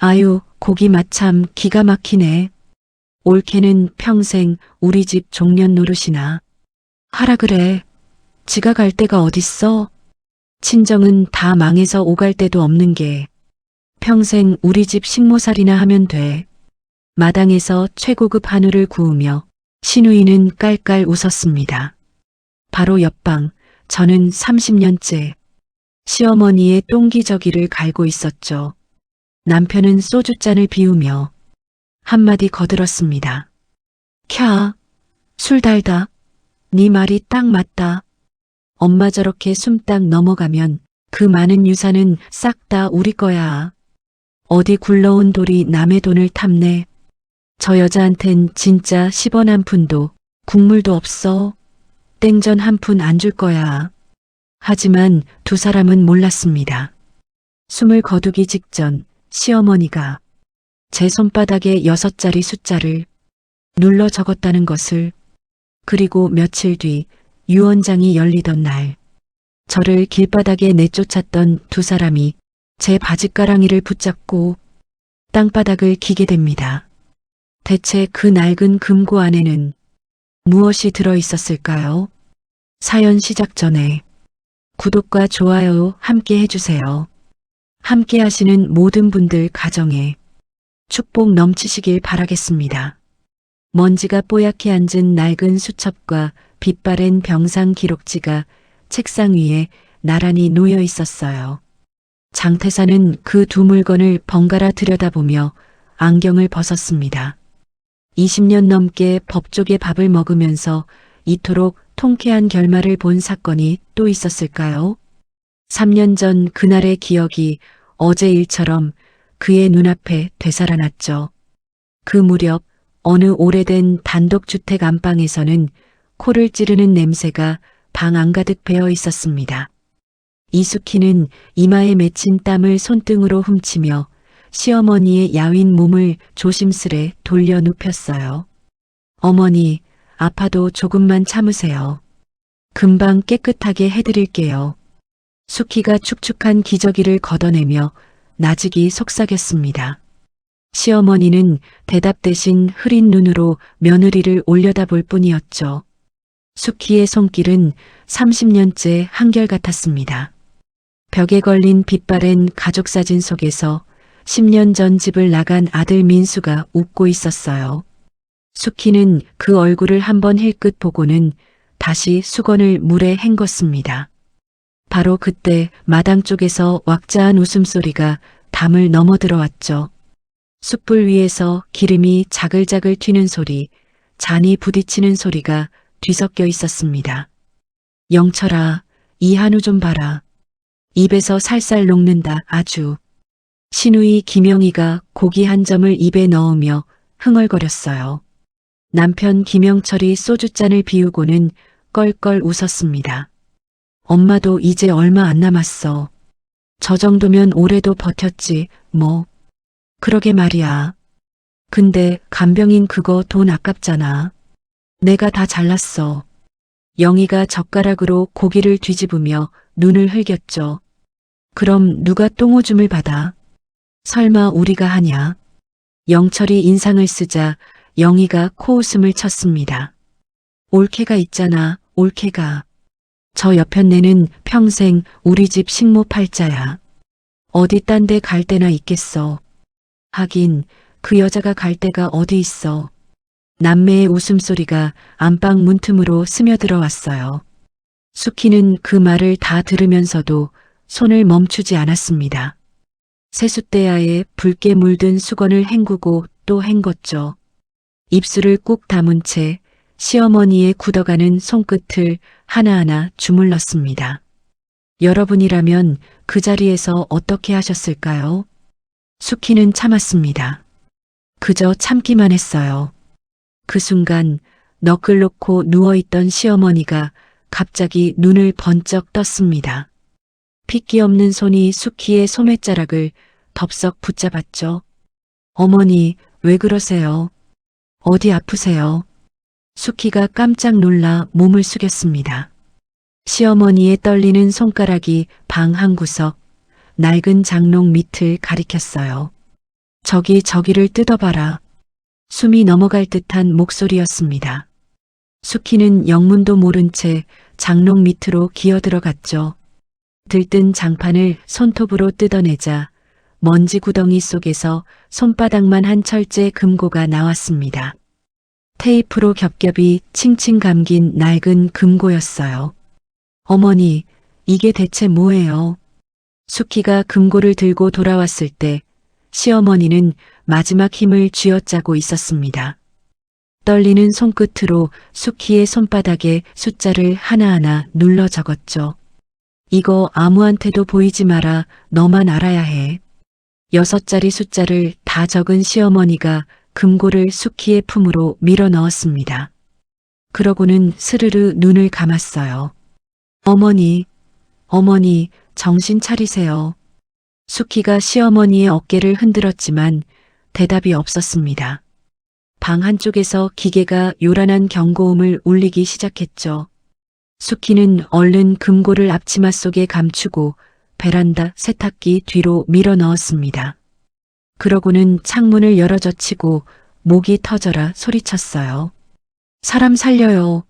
아유, 고기 맛 참 기가 막히네. 올케는 평생 우리 집 종년 노릇이나 하라 그래. 지가 갈 데가 어딨어? 친정은 다 망해서 오갈 데도 없는 게 평생 우리 집 식모살이나 하면 돼. 마당에서 최고급 한우를 구우며 시누이는 깔깔 웃었습니다. 바로 옆방, 저는 30년째 시어머니의 똥기저귀를 갈고 있었죠. 남편은 소주잔을 비우며 한마디 거들었습니다. 캬, 술 달다. 네 말이 딱 맞다. 엄마 저렇게 숨 딱 넘어가면 그 많은 유산은 싹 다 우리 거야. 어디 굴러온 돌이 남의 돈을 탐내. 저 여자한텐 진짜 10원 한 푼도 국물도 없어. 땡전 한 푼 안 줄 거야. 하지만 두 사람은 몰랐습니다. 숨을 거두기 직전 시어머니가 제 손바닥에 6자리 숫자를 눌러 적었다는 것을. 그리고 며칠 뒤 유언장이 열리던 날 저를 길바닥에 내쫓았던 두 사람이 제 바짓가랑이를 붙잡고 땅바닥을 기게 됩니다. 대체 그 낡은 금고 안에는 무엇이 들어 있었을까요? 사연 시작 전에 구독과 좋아요 함께 해주세요. 함께 하시는 모든 분들 가정에 축복 넘치시길 바라겠습니다. 먼지가 뽀얗게 앉은 낡은 수첩과 빛바랜 병상 기록지가 책상 위에 나란히 놓여 있었어요. 장태사는 그 두 물건을 번갈아 들여다보며 안경을 벗었습니다. 20년 넘게 법조계 밥을 먹으면서 이토록 통쾌한 결말을 본 사건이 또 있었을까요? 3년 전 그날의 기억이 어제 일처럼 그의 눈앞에 되살아났죠. 그 무렵 어느 오래된 단독주택 안방에서는 코를 찌르는 냄새가 방 안가득 배어 있었습니다. 이숙희는 이마에 맺힌 땀을 손등으로 훔치며 시어머니의 야윈 몸을 조심스레 돌려 눕혔어요. 어머니, 아파도 조금만 참으세요. 금방 깨끗하게 해드릴게요. 숙희가 축축한 기저귀를 걷어내며 나직이 속삭였습니다. 시어머니는 대답 대신 흐린 눈으로 며느리를 올려다볼 뿐이었죠. 숙희의 손길은 30년째 한결같았습니다. 벽에 걸린 빛바랜 가족사진 속에서 10년 전 집을 나간 아들 민수가 웃고 있었어요. 숙희는 그 얼굴을 한번 힐끗 보고는 다시 수건을 물에 헹궜습니다. 바로 그때 마당 쪽에서 왁자한 웃음소리가 담을 넘어 들어왔죠. 숯불 위에서 기름이 자글자글 튀는 소리, 잔이 부딪히는 소리가 뒤섞여 있었습니다. 영철아, 이 한우 좀 봐라. 입에서 살살 녹는다 아주. 시누이 김영희가 고기 한 점을 입에 넣으며 흥얼거렸어요. 남편 김영철이 소주잔을 비우고는 껄껄 웃었습니다. 엄마도 이제 얼마 안 남았어. 저 정도면 올해도 버텼지 뭐. 그러게 말이야. 근데 간병인 그거 돈 아깝잖아. 내가 다 잘랐어. 영희가 젓가락으로 고기를 뒤집으며 눈을 흘겼죠. 그럼 누가 똥오줌을 받아? 설마 우리가 하냐? 영철이 인상을 쓰자 영희가 코웃음을 쳤습니다. 올케가 있잖아, 올케가. 저 여편네는 평생 우리 집 식모 팔자야. 어디 딴 데 갈 데나 있겠어. 하긴 그 여자가 갈 데가 어디 있어. 남매의 웃음소리가 안방 문틈으로 스며들어 왔어요. 숙희는 그 말을 다 들으면서도 손을 멈추지 않았습니다. 세숫대야에 붉게 물든 수건을 헹구고 또 헹궜죠. 입술을 꾹 다문 채 시어머니의 굳어가는 손끝을 하나하나 주물렀습니다. 여러분이라면 그 자리에서 어떻게 하셨을까요? 숙희는 참았습니다. 그저 참기만 했어요. 그 순간 너클 놓고 누워있던 시어머니가 갑자기 눈을 번쩍 떴습니다. 핏기 없는 손이 숙희의 소매자락을 덥석 붙잡았죠. 어머니, 왜 그러세요? 어디 아프세요? 숙희가 깜짝 놀라 몸을 숙였습니다. 시어머니의 떨리는 손가락이 방 한 구석, 낡은 장롱 밑을 가리켰어요. 저기를 뜯어봐라. 숨이 넘어갈 듯한 목소리였습니다. 수키는 영문도 모른 채 장롱 밑으로 기어들어갔죠. 들뜬 장판을 손톱으로 뜯어내자 먼지 구덩이 속에서 손바닥만 한 철제 금고가 나왔습니다. 테이프로 겹겹이 칭칭 감긴 낡은 금고였어요. 어머니, 이게 대체 뭐예요? 수키가 금고를 들고 돌아왔을 때 시어머니는 마지막 힘을 쥐어짜고 있었습니다. 떨리는 손끝으로 수키의 손바닥에 숫자를 하나하나 눌러 적었죠. 이거 아무한테도 보이지 마라. 너만 알아야 해. 6자리 숫자를 다 적은 시어머니가 금고를 수키의 품으로 밀어 넣었습니다. 그러고는 스르르 눈을 감았어요. 어머니, 정신 차리세요. 수키가 시어머니의 어깨를 흔들었지만 대답이 없었습니다. 방 한쪽에서 기계가 요란한 경고음을 울리기 시작했죠. 수키는 얼른 금고를 앞치마 속에 감추고 베란다 세탁기 뒤로 밀어 넣었습니다. 그러고는 창문을 열어젖히고 목이 터져라 소리쳤어요. 사람 살려요.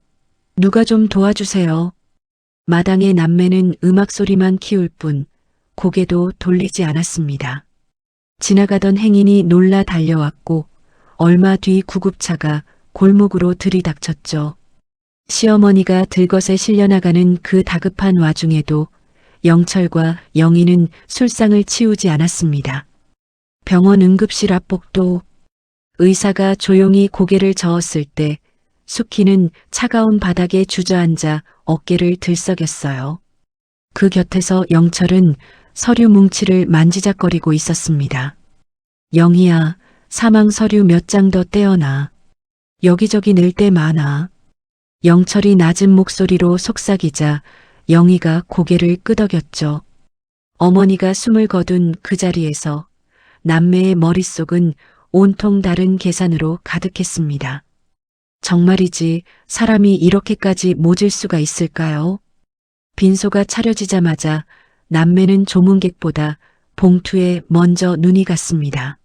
누가 좀 도와주세요. 마당의 남매는 음악 소리만 키울 뿐 고개도 돌리지 않았습니다. 지나가던 행인이 놀라 달려왔고 얼마 뒤 구급차가 골목으로 들이닥쳤죠. 시어머니가 들것에 실려나가는 그 다급한 와중에도 영철과 영희는 술상을 치우지 않았습니다. 병원 응급실 앞복도 의사가 조용히 고개를 저었을 때 수키는 차가운 바닥에 주저앉아 어깨를 들썩였어요. 그 곁에서 영철은 서류 뭉치를 만지작거리고 있었습니다. 영희야, 사망 서류 몇 장 더 떼어놔. 여기저기 낼 데 많아. 영철이 낮은 목소리로 속삭이자 영희가 고개를 끄덕였죠. 어머니가 숨을 거둔 그 자리에서 남매의 머릿속은 온통 다른 계산으로 가득했습니다. 정말이지 사람이 이렇게까지 모질 수가 있을까요? 빈소가 차려지자마자 남매는 조문객보다 봉투에 먼저 눈이 갔습니다.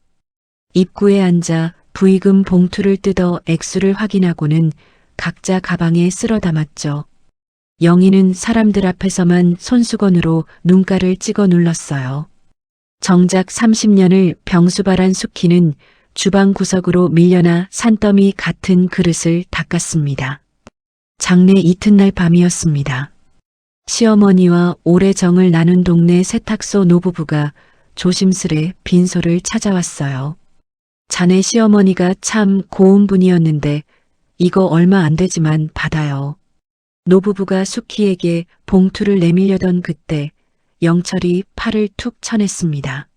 입구에 앉아 부의금 봉투를 뜯어 액수를 확인하고는 각자 가방에 쓸어 담았죠. 영희는 사람들 앞에서만 손수건으로 눈가를 찍어 눌렀어요. 정작 30년을 병수발한 수키는 주방 구석으로 밀려나 산더미 같은 그릇을 닦았습니다. 장례 이튿날 밤이었습니다. 시어머니와 오래 정을 나눈 동네 세탁소 노부부가 조심스레 빈소를 찾아왔어요. 자네 시어머니가 참 고운 분이었는데 이거 얼마 안 되지만 받아요. 노부부가 수키에게 봉투를 내밀려던 그때 영철이 팔을 툭 쳐냈습니다.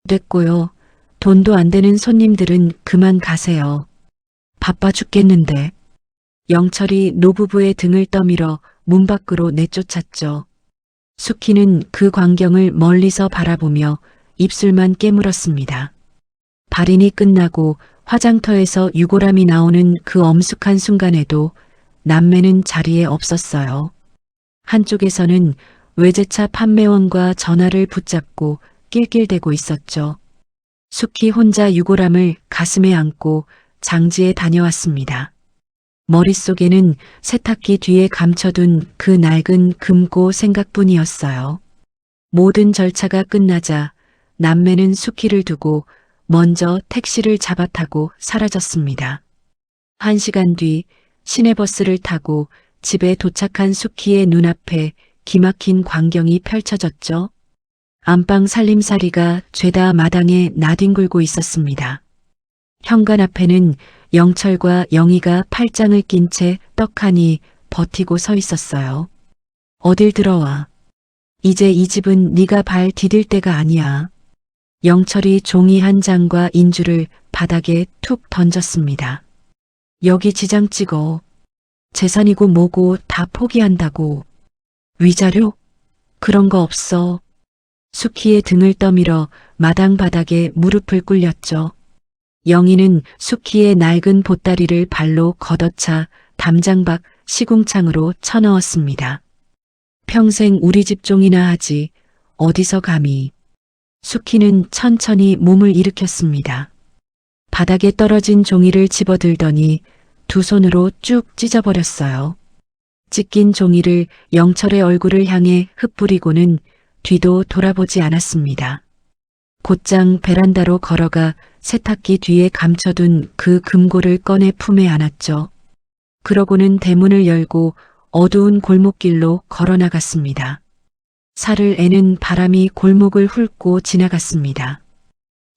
됐고요. 돈도 안 되는 손님들은 그만 가세요. 바빠 죽겠는데. 영철이 노부부의 등을 떠밀어 문 밖으로 내쫓았죠. 수키는 그 광경을 멀리서 바라보며 입술만 깨물었습니다. 발인이 끝나고 화장터에서 유골함이 나오는 그 엄숙한 순간에도 남매는 자리에 없었어요. 한쪽에서는 외제차 판매원과 전화를 붙잡고 낄낄대고 있었죠. 수키 혼자 유골함을 가슴에 안고 장지에 다녀왔습니다. 머릿속에는 세탁기 뒤에 감춰둔 그 낡은 금고 생각뿐이었어요. 모든 절차가 끝나자 남매는 수키를 두고 먼저 택시를 잡아 타고 사라졌습니다. 1시간 뒤 시내버스를 타고 집에 도착한 수키의 눈앞에 기막힌 광경이 펼쳐졌죠. 안방 살림살이가 죄다 마당에 나뒹굴고 있었습니다. 현관 앞에는 영철과 영희가 팔짱을 낀 채 떡하니 버티고 서 있었어요. 어딜 들어와. 이제 이 집은 네가 발 디딜 때가 아니야. 영철이 종이 한 장과 인주를 바닥에 툭 던졌습니다. 여기 지장 찍어. 재산이고 뭐고 다 포기한다고. 위자료? 그런 거 없어. 수키의 등을 떠밀어 마당 바닥에 무릎을 꿇렸죠. 영희는 수키의 낡은 보따리를 발로 걷어차 담장 밖 시궁창으로 쳐넣었습니다. 평생 우리 집 종이나 하지 어디서 감히. 수키는 천천히 몸을 일으켰습니다. 바닥에 떨어진 종이를 집어들더니 두 손으로 쭉 찢어버렸어요. 찢긴 종이를 영철의 얼굴을 향해 흩뿌리고는 뒤도 돌아보지 않았습니다. 곧장 베란다로 걸어가 세탁기 뒤에 감춰둔 그 금고를 꺼내 품에 안았죠. 그러고는 대문을 열고 어두운 골목길로 걸어나갔습니다. 살을 애는 바람이 골목을 훑고 지나갔습니다.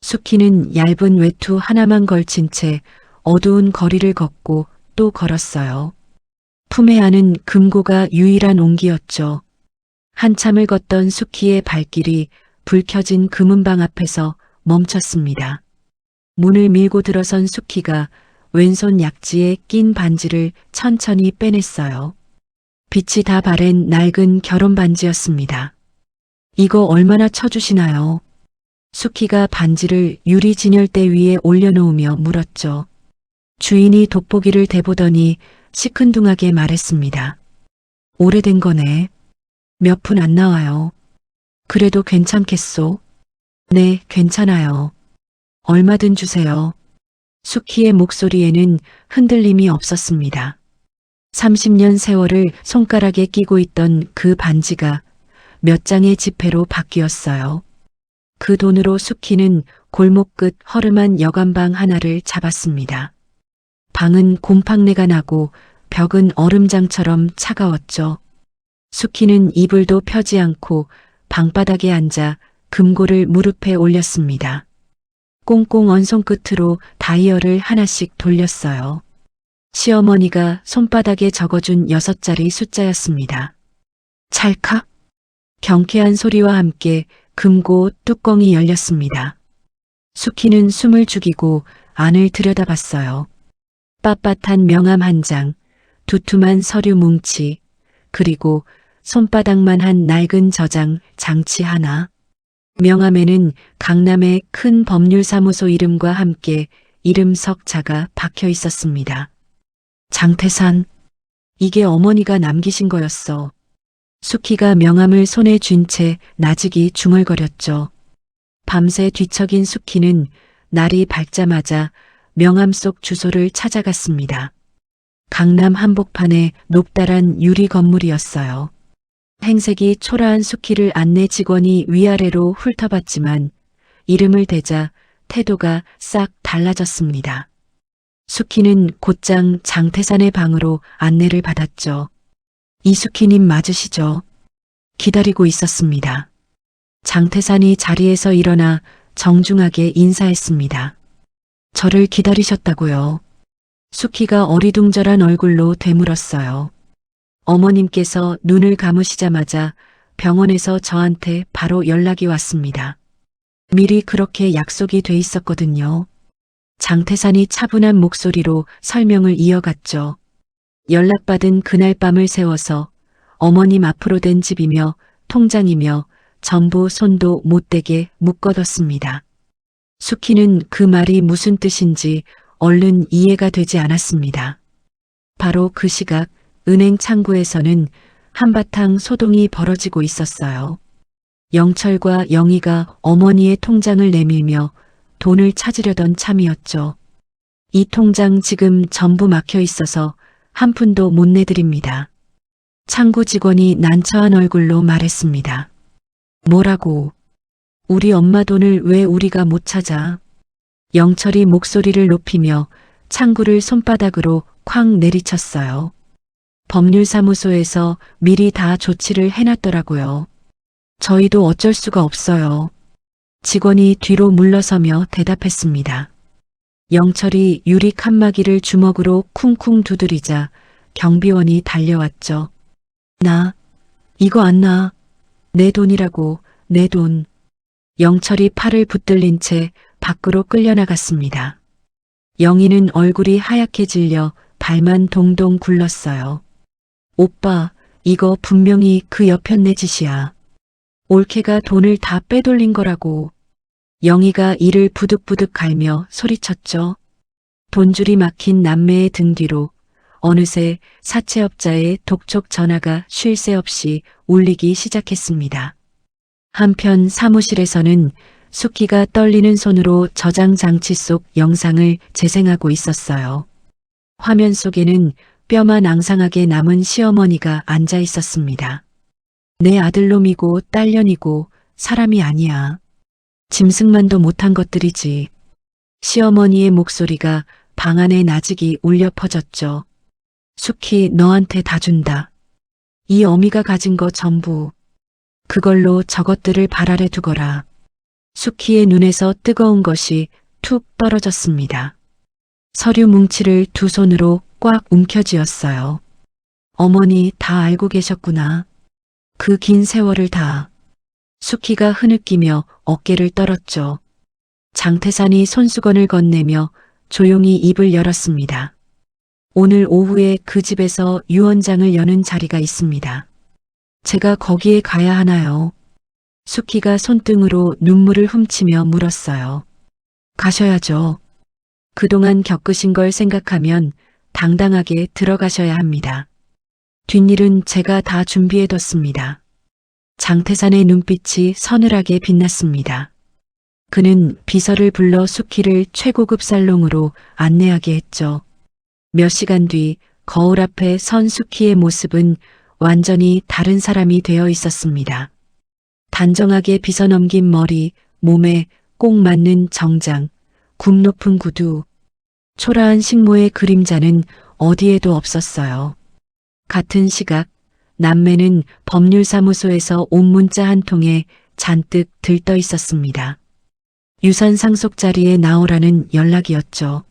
수키는 얇은 외투 하나만 걸친 채 어두운 거리를 걷고 또 걸었어요. 품에 안은 금고가 유일한 온기였죠. 한참을 걷던 수키의 발길이 불 켜진 금은방 앞에서 멈췄습니다. 문을 밀고 들어선 수키가 왼손 약지에 낀 반지를 천천히 빼냈어요. 빛이 다 바랜 낡은 결혼 반지였습니다. 이거 얼마나 쳐주시나요? 수키가 반지를 유리 진열대 위에 올려놓으며 물었죠. 주인이 돋보기를 대보더니 시큰둥하게 말했습니다. 오래된 거네. 몇 푼 안 나와요. 그래도 괜찮겠소? 네, 괜찮아요. 얼마든 주세요. 수키의 목소리에는 흔들림이 없었습니다. 30년 세월을 손가락에 끼고 있던 그 반지가 몇 장의 지폐로 바뀌었어요. 그 돈으로 수키는 골목 끝 허름한 여관방 하나를 잡았습니다. 방은 곰팡내가 나고 벽은 얼음장처럼 차가웠죠. 수키는 이불도 펴지 않고 방바닥에 앉아 금고를 무릎에 올렸습니다. 꽁꽁 언 손끝으로 다이얼을 하나씩 돌렸어요. 시어머니가 손바닥에 적어준 6자리 숫자였습니다. 찰칵! 경쾌한 소리와 함께 금고 뚜껑이 열렸습니다. 수키는 숨을 죽이고 안을 들여다봤어요. 빳빳한 명함 한 장, 두툼한 서류 뭉치, 그리고 손바닥만 한 낡은 저장 장치 하나. 명함에는 강남의 큰 법률사무소 이름과 함께 이름 석자가 박혀 있었습니다. 장태산, 이게 어머니가 남기신 거였어. 수키가 명함을 손에 쥔 채 나직이 중얼거렸죠. 밤새 뒤척인 수키는 날이 밝자마자 명함 속 주소를 찾아갔습니다. 강남 한복판의 높다란 유리 건물이었어요. 행색이 초라한 수키를 안내 직원이 위아래로 훑어봤지만 이름을 대자 태도가 싹 달라졌습니다. 수키는 곧장 장태산의 방으로 안내를 받았죠. 이수키님 맞으시죠? 기다리고 있었습니다. 장태산이 자리에서 일어나 정중하게 인사했습니다. 저를 기다리셨다고요? 수키가 어리둥절한 얼굴로 되물었어요. 어머님께서 눈을 감으시자마자 병원에서 저한테 바로 연락이 왔습니다. 미리 그렇게 약속이 돼 있었거든요. 장태산이 차분한 목소리로 설명을 이어갔죠. 연락받은 그날 밤을 세워서 어머님 앞으로 된 집이며 통장이며 전부 손도 못 대게 묶어뒀습니다. 수키는 그 말이 무슨 뜻인지 얼른 이해가 되지 않았습니다. 바로 그 시각 은행 창구에서는 한바탕 소동이 벌어지고 있었어요. 영철과 영희가 어머니의 통장을 내밀며 돈을 찾으려던 참이었죠. 이 통장 지금 전부 막혀 있어서 한 푼도 못 내드립니다. 창구 직원이 난처한 얼굴로 말했습니다. 뭐라고? 우리 엄마 돈을 왜 우리가 못 찾아? 영철이 목소리를 높이며 창구를 손바닥으로 쾅 내리쳤어요. 법률사무소에서 미리 다 조치를 해놨더라고요. 저희도 어쩔 수가 없어요. 직원이 뒤로 물러서며 대답했습니다. 영철이 유리 칸막이를 주먹으로 쿵쿵 두드리자 경비원이 달려왔죠. 이거 안 나. 내 돈이라고, 내 돈. 영철이 팔을 붙들린 채 밖으로 끌려나갔습니다. 영희는 얼굴이 하얗게 질려 발만 동동 굴렀어요. 오빠, 이거 분명히 그 여편네 짓이야. 올케가 돈을 다 빼돌린 거라고. 영희가 이를 부득부득 갈며 소리쳤죠. 돈줄이 막힌 남매의 등 뒤로 어느새 사채업자의 독촉 전화가 쉴 새 없이 울리기 시작했습니다. 한편 사무실에서는 숙희가 떨리는 손으로 저장 장치 속 영상을 재생하고 있었어요. 화면 속에는 뼈만 앙상하게 남은 시어머니가 앉아 있었습니다. 내 아들놈이고 딸년이고 사람이 아니야. 짐승만도 못한 것들이지. 시어머니의 목소리가 방 안에 나직이 울려 퍼졌죠. 숙희 너한테 다 준다. 이 어미가 가진 거 전부. 그걸로 저것들을 발 아래 두거라. 숙희의 눈에서 뜨거운 것이 툭 떨어졌습니다. 서류 뭉치를 두 손으로 꽉 움켜쥐었어요. 어머니 다 알고 계셨구나. 그 긴 세월을 다. 숙희가 흐느끼며 어깨를 떨었죠. 장태산이 손수건을 건네며 조용히 입을 열었습니다. 오늘 오후에 그 집에서 유언장을 여는 자리가 있습니다. 제가 거기에 가야 하나요? 숙희가 손등으로 눈물을 훔치며 물었어요. 가셔야죠. 그동안 겪으신 걸 생각하면 당당하게 들어가셔야 합니다. 뒷일은 제가 다 준비해뒀습니다. 장태산의 눈빛이 서늘하게 빛났습니다. 그는 비서를 불러 숙희를 최고급 살롱으로 안내하게 했죠. 몇 시간 뒤 거울 앞에 선 숙희의 모습은 완전히 다른 사람이 되어 있었습니다. 단정하게 빗어넘긴 머리, 몸에 꼭 맞는 정장, 굽 높은 구두, 초라한 식모의 그림자는 어디에도 없었어요. 같은 시각 남매는 법률사무소에서 온 문자 한 통에 잔뜩 들떠 있었습니다. 유산 상속 자리에 나오라는 연락이었죠.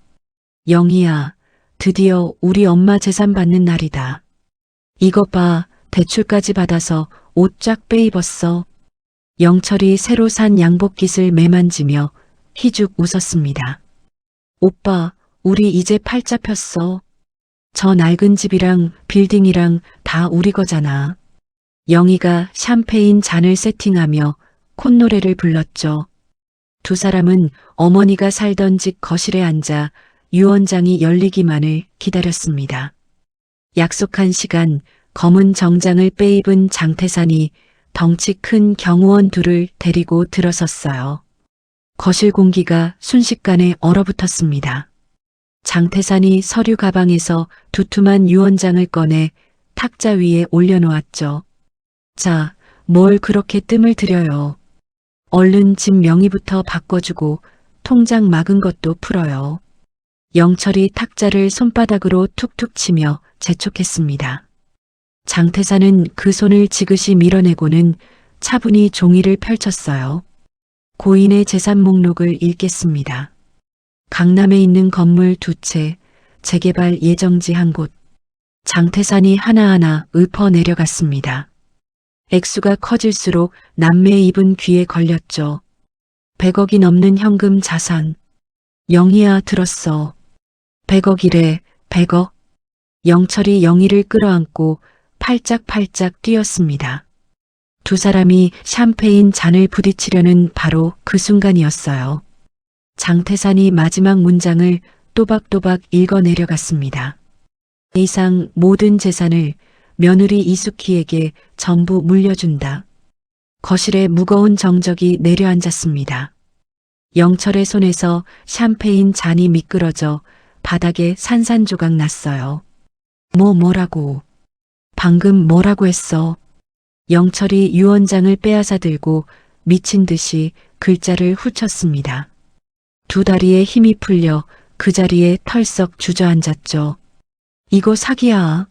영희야, 드디어 우리 엄마 재산 받는 날이다. 이것 봐, 대출까지 받아서 옷 쫙 빼입었어. 영철이 새로 산 양복깃을 매만지며 희죽 웃었습니다. 오빠, 우리 이제 팔자 폈어. 저 낡은 집이랑 빌딩이랑 다 우리 거잖아. 영희가 샴페인 잔을 세팅하며 콧노래를 불렀죠. 두 사람은 어머니가 살던 집 거실에 앉아 유언장이 열리기만을 기다렸습니다. 약속한 시간 검은 정장을 빼입은 장태산이 덩치 큰 경호원 둘을 데리고 들어섰어요. 거실 공기가 순식간에 얼어붙었습니다. 장태산이 서류 가방에서 두툼한 유언장을 꺼내 탁자 위에 올려놓았죠. 자, 뭘 그렇게 뜸을 들여요. 얼른 집 명의부터 바꿔주고 통장 막은 것도 풀어요. 영철이 탁자를 손바닥으로 툭툭 치며 재촉했습니다. 장태산은 그 손을 지그시 밀어내고는 차분히 종이를 펼쳤어요. 고인의 재산 목록을 읽겠습니다. 강남에 있는 건물 2채, 재개발 예정지 한 곳. 장태산이 하나하나 읊어 내려갔습니다. 액수가 커질수록 남매의 입은 귀에 걸렸죠. 100억이 넘는 현금 자산. 영희야 들었어. 100억이래, 100억. 영철이 영희를 끌어안고 팔짝팔짝 뛰었습니다. 두 사람이 샴페인 잔을 부딪히려는 바로 그 순간이었어요. 장태산이 마지막 문장을 또박또박 읽어 내려갔습니다. 이상 모든 재산을 며느리 이숙희에게 전부 물려준다. 거실에 무거운 정적이 내려앉았습니다. 영철의 손에서 샴페인 잔이 미끄러져 바닥에 산산조각 났어요. 뭐라고? 방금 뭐라고 했어? 영철이 유언장을 빼앗아 들고 미친 듯이 글자를 훑쳤습니다. 두 다리에 힘이 풀려 그 자리에 털썩 주저앉았죠. 이거 사기야.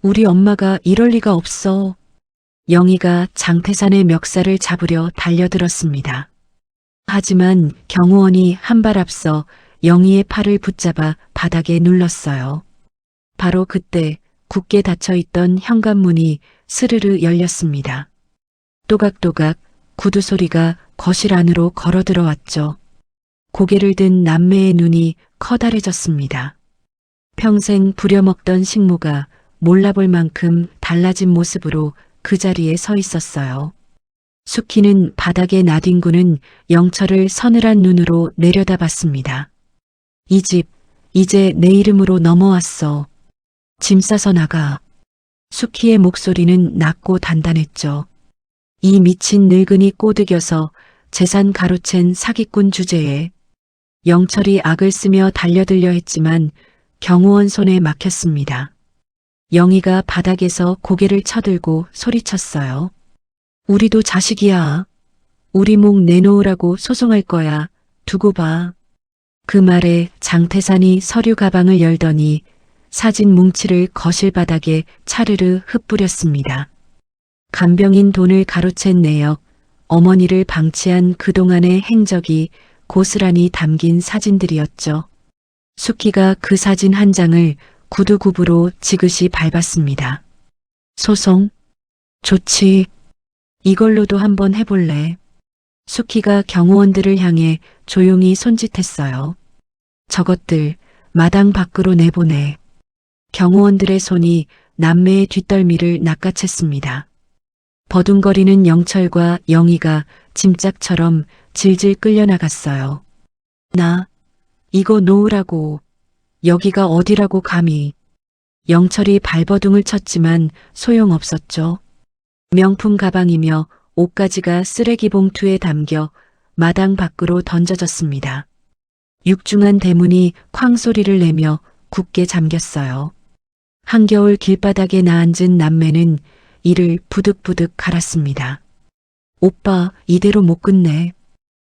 우리 엄마가 이럴 리가 없어. 영희가 장태산의 멱살을 잡으려 달려들었습니다. 하지만 경호원이 한 발 앞서 영희의 팔을 붙잡아 바닥에 눌렀어요. 바로 그때 굳게 닫혀있던 현관문이 스르르 열렸습니다. 또각또각 구두 소리가 거실 안으로 걸어 들어왔죠. 고개를 든 남매의 눈이 커다래졌습니다. 평생 부려먹던 식모가 몰라볼 만큼 달라진 모습으로 그 자리에 서 있었어요. 숙희는 바닥에 나뒹구는 영철을 서늘한 눈으로 내려다봤습니다. 이 집, 이제 내 이름으로 넘어왔어. 짐 싸서 나가. 숙희의 목소리는 낮고 단단했죠. 이 미친 늙은이 꼬드겨서 재산 가로챈 사기꾼 주제에 영철이 악을 쓰며 달려들려 했지만 경호원 손에 막혔습니다. 영희가 바닥에서 고개를 쳐들고 소리쳤어요. 우리도 자식이야. 우리 목 내놓으라고 소송할 거야. 두고 봐. 그 말에 장태산이 서류 가방을 열더니 사진 뭉치를 거실 바닥에 차르르 흩뿌렸습니다. 간병인 돈을 가로챈 내역, 어머니를 방치한 그동안의 행적이 고스란히 담긴 사진들이었죠. 숙희가 그 사진 한 장을 구두굽으로 지그시 밟았습니다. 소송? 좋지. 이걸로도 한번 해볼래. 숙희가 경호원들을 향해 조용히 손짓했어요. 저것들 마당 밖으로 내보내. 경호원들의 손이 남매의 뒷덜미를 낚아챘습니다. 버둥거리는 영철과 영희가 짐짝처럼 질질 끌려나갔어요. 나 이거 놓으라고. 여기가 어디라고 감히. 영철이 발버둥을 쳤지만 소용없었죠. 명품 가방이며 옷가지가 쓰레기 봉투에 담겨 마당 밖으로 던져졌습니다. 육중한 대문이 쾅 소리를 내며 굳게 잠겼어요. 한겨울 길바닥에 나앉은 남매는 이를 부득부득 갈았습니다. 오빠, 이대로 못 끝내.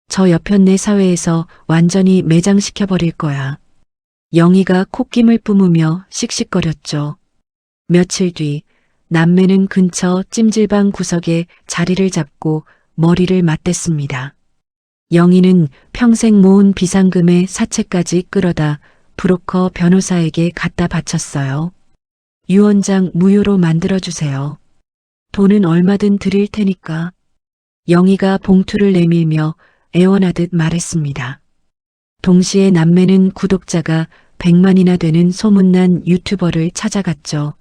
저 여편네 사회에서 완전히 매장시켜버릴 거야. 영희가 콧김을 뿜으며 씩씩거렸죠. 며칠 뒤 남매는 근처 찜질방 구석에 자리를 잡고 머리를 맞댔습니다. 영희는 평생 모은 비상금의 사채까지 끌어다 브로커 변호사에게 갖다 바쳤어요. 유언장 무효로 만들어주세요. 돈은 얼마든 드릴 테니까. 영희가 봉투를 내밀며 애원하듯 말했습니다. 동시에 남매는 구독자가 100만이나 되는 소문난 유튜버를 찾아갔죠.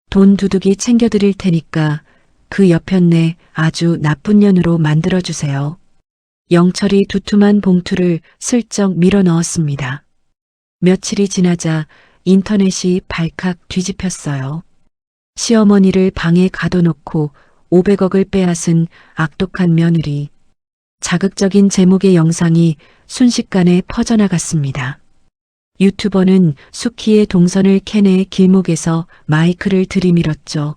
돈 두둑이 챙겨드릴 테니까 그 여편네 아주 나쁜 년으로 만들어주세요. 영철이 두툼한 봉투를 슬쩍 밀어 넣었습니다. 며칠이 지나자 인터넷이 발칵 뒤집혔어요. 시어머니를 방에 가둬놓고 500억을 빼앗은 악독한 며느리. 자극적인 제목의 영상이 순식간에 퍼져나갔습니다. 유튜버는 숙희의 동선을 캐내 길목에서 마이크를 들이밀었죠.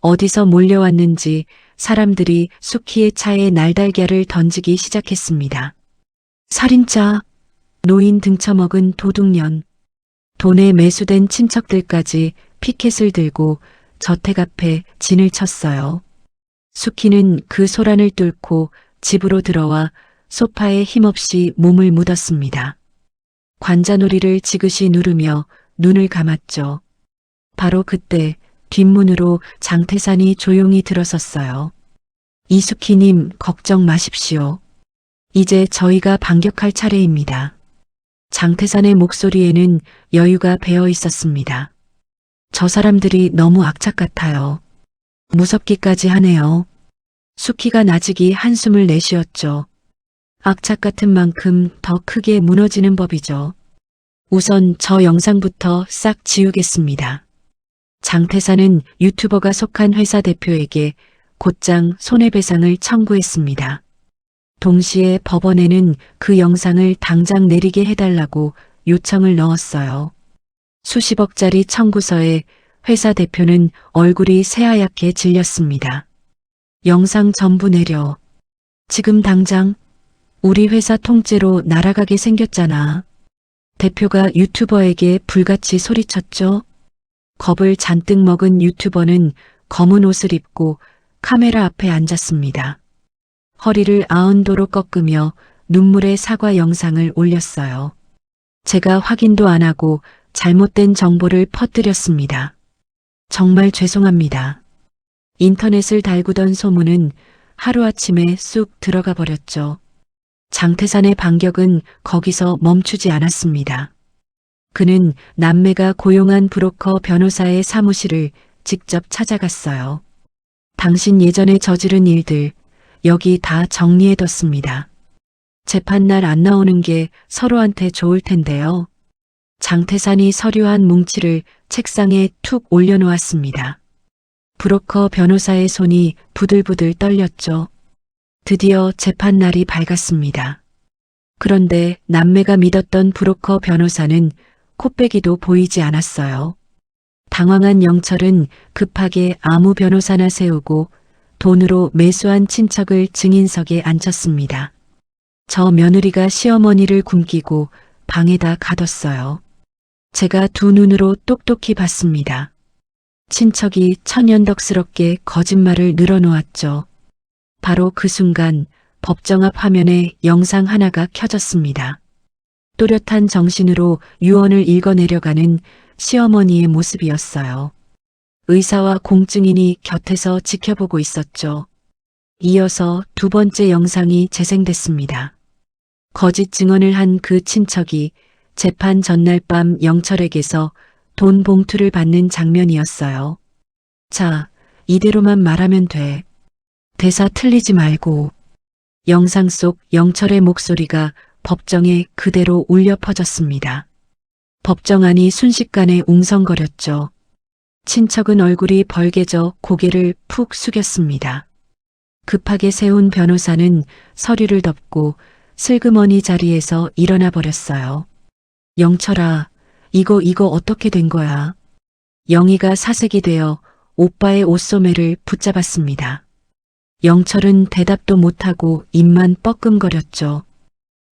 어디서 몰려왔는지 사람들이 숙희의 차에 날달걀을 던지기 시작했습니다. 살인자, 노인 등쳐먹은 도둑년, 돈에 매수된 친척들까지 피켓을 들고 저택 앞에 진을 쳤어요. 숙희는 그 소란을 뚫고 집으로 들어와 소파에 힘없이 몸을 묻었습니다. 관자놀이를 지그시 누르며 눈을 감았죠. 바로 그때 뒷문으로 장태산이 조용히 들어섰어요. 이숙희님, 걱정 마십시오. 이제 저희가 반격할 차례입니다. 장태산의 목소리에는 여유가 배어 있었습니다. 저 사람들이 너무 악착 같아요. 무섭기까지 하네요. 숙희가 나직이 한숨을 내쉬었죠. 악착 같은 만큼 더 크게 무너지는 법이죠. 우선 저 영상부터 싹 지우겠습니다. 장태산은 유튜버가 속한 회사 대표에게 곧장 손해배상을 청구했습니다. 동시에 법원에는 그 영상을 당장 내리게 해달라고 요청을 넣었어요. 수십억짜리 청구서에 회사 대표는 얼굴이 새하얗게 질렸습니다. 영상 전부 내려. 지금 당장. 우리 회사 통째로 날아가게 생겼잖아. 대표가 유튜버에게 불같이 소리쳤죠. 겁을 잔뜩 먹은 유튜버는 검은 옷을 입고 카메라 앞에 앉았습니다. 허리를 90도로 꺾으며 눈물의 사과 영상을 올렸어요. 제가 확인도 안 하고 잘못된 정보를 퍼뜨렸습니다. 정말 죄송합니다. 인터넷을 달구던 소문은 하루아침에 쑥 들어가 버렸죠. 장태산의 반격은 거기서 멈추지 않았습니다. 그는 남매가 고용한 브로커 변호사의 사무실을 직접 찾아갔어요. 당신 예전에 저지른 일들 여기 다 정리해뒀습니다. 재판날 안 나오는 게 서로한테 좋을 텐데요. 장태산이 서류한 뭉치를 책상에 툭 올려놓았습니다. 브로커 변호사의 손이 부들부들 떨렸죠. 드디어 재판 날이 밝았습니다. 그런데 남매가 믿었던 브로커 변호사는 코빼기도 보이지 않았어요. 당황한 영철은 급하게 아무 변호사나 세우고 돈으로 매수한 친척을 증인석에 앉혔습니다. 저 며느리가 시어머니를 굶기고 방에다 가뒀어요. 제가 두 눈으로 똑똑히 봤습니다. 친척이 천연덕스럽게 거짓말을 늘어놓았죠. 바로 그 순간 법정 앞 화면에 영상 하나가 켜졌습니다. 또렷한 정신으로 유언을 읽어내려가는 시어머니의 모습이었어요. 의사와 공증인이 곁에서 지켜보고 있었죠. 이어서 두 번째 영상이 재생됐습니다. 거짓 증언을 한 그 친척이 재판 전날 밤 영철에게서 돈 봉투를 받는 장면이었어요. 자, 이대로만 말하면 돼. 대사 틀리지 말고. 영상 속 영철의 목소리가 법정에 그대로 울려 퍼졌습니다. 법정 안이 순식간에 웅성거렸죠. 친척은 얼굴이 벌개져 고개를 푹 숙였습니다. 급하게 세운 변호사는 서류를 덮고 슬그머니 자리에서 일어나 버렸어요. 영철아, 이거 어떻게 된 거야? 영희가 사색이 되어 오빠의 옷소매를 붙잡았습니다. 영철은 대답도 못하고 입만 뻐끔거렸죠.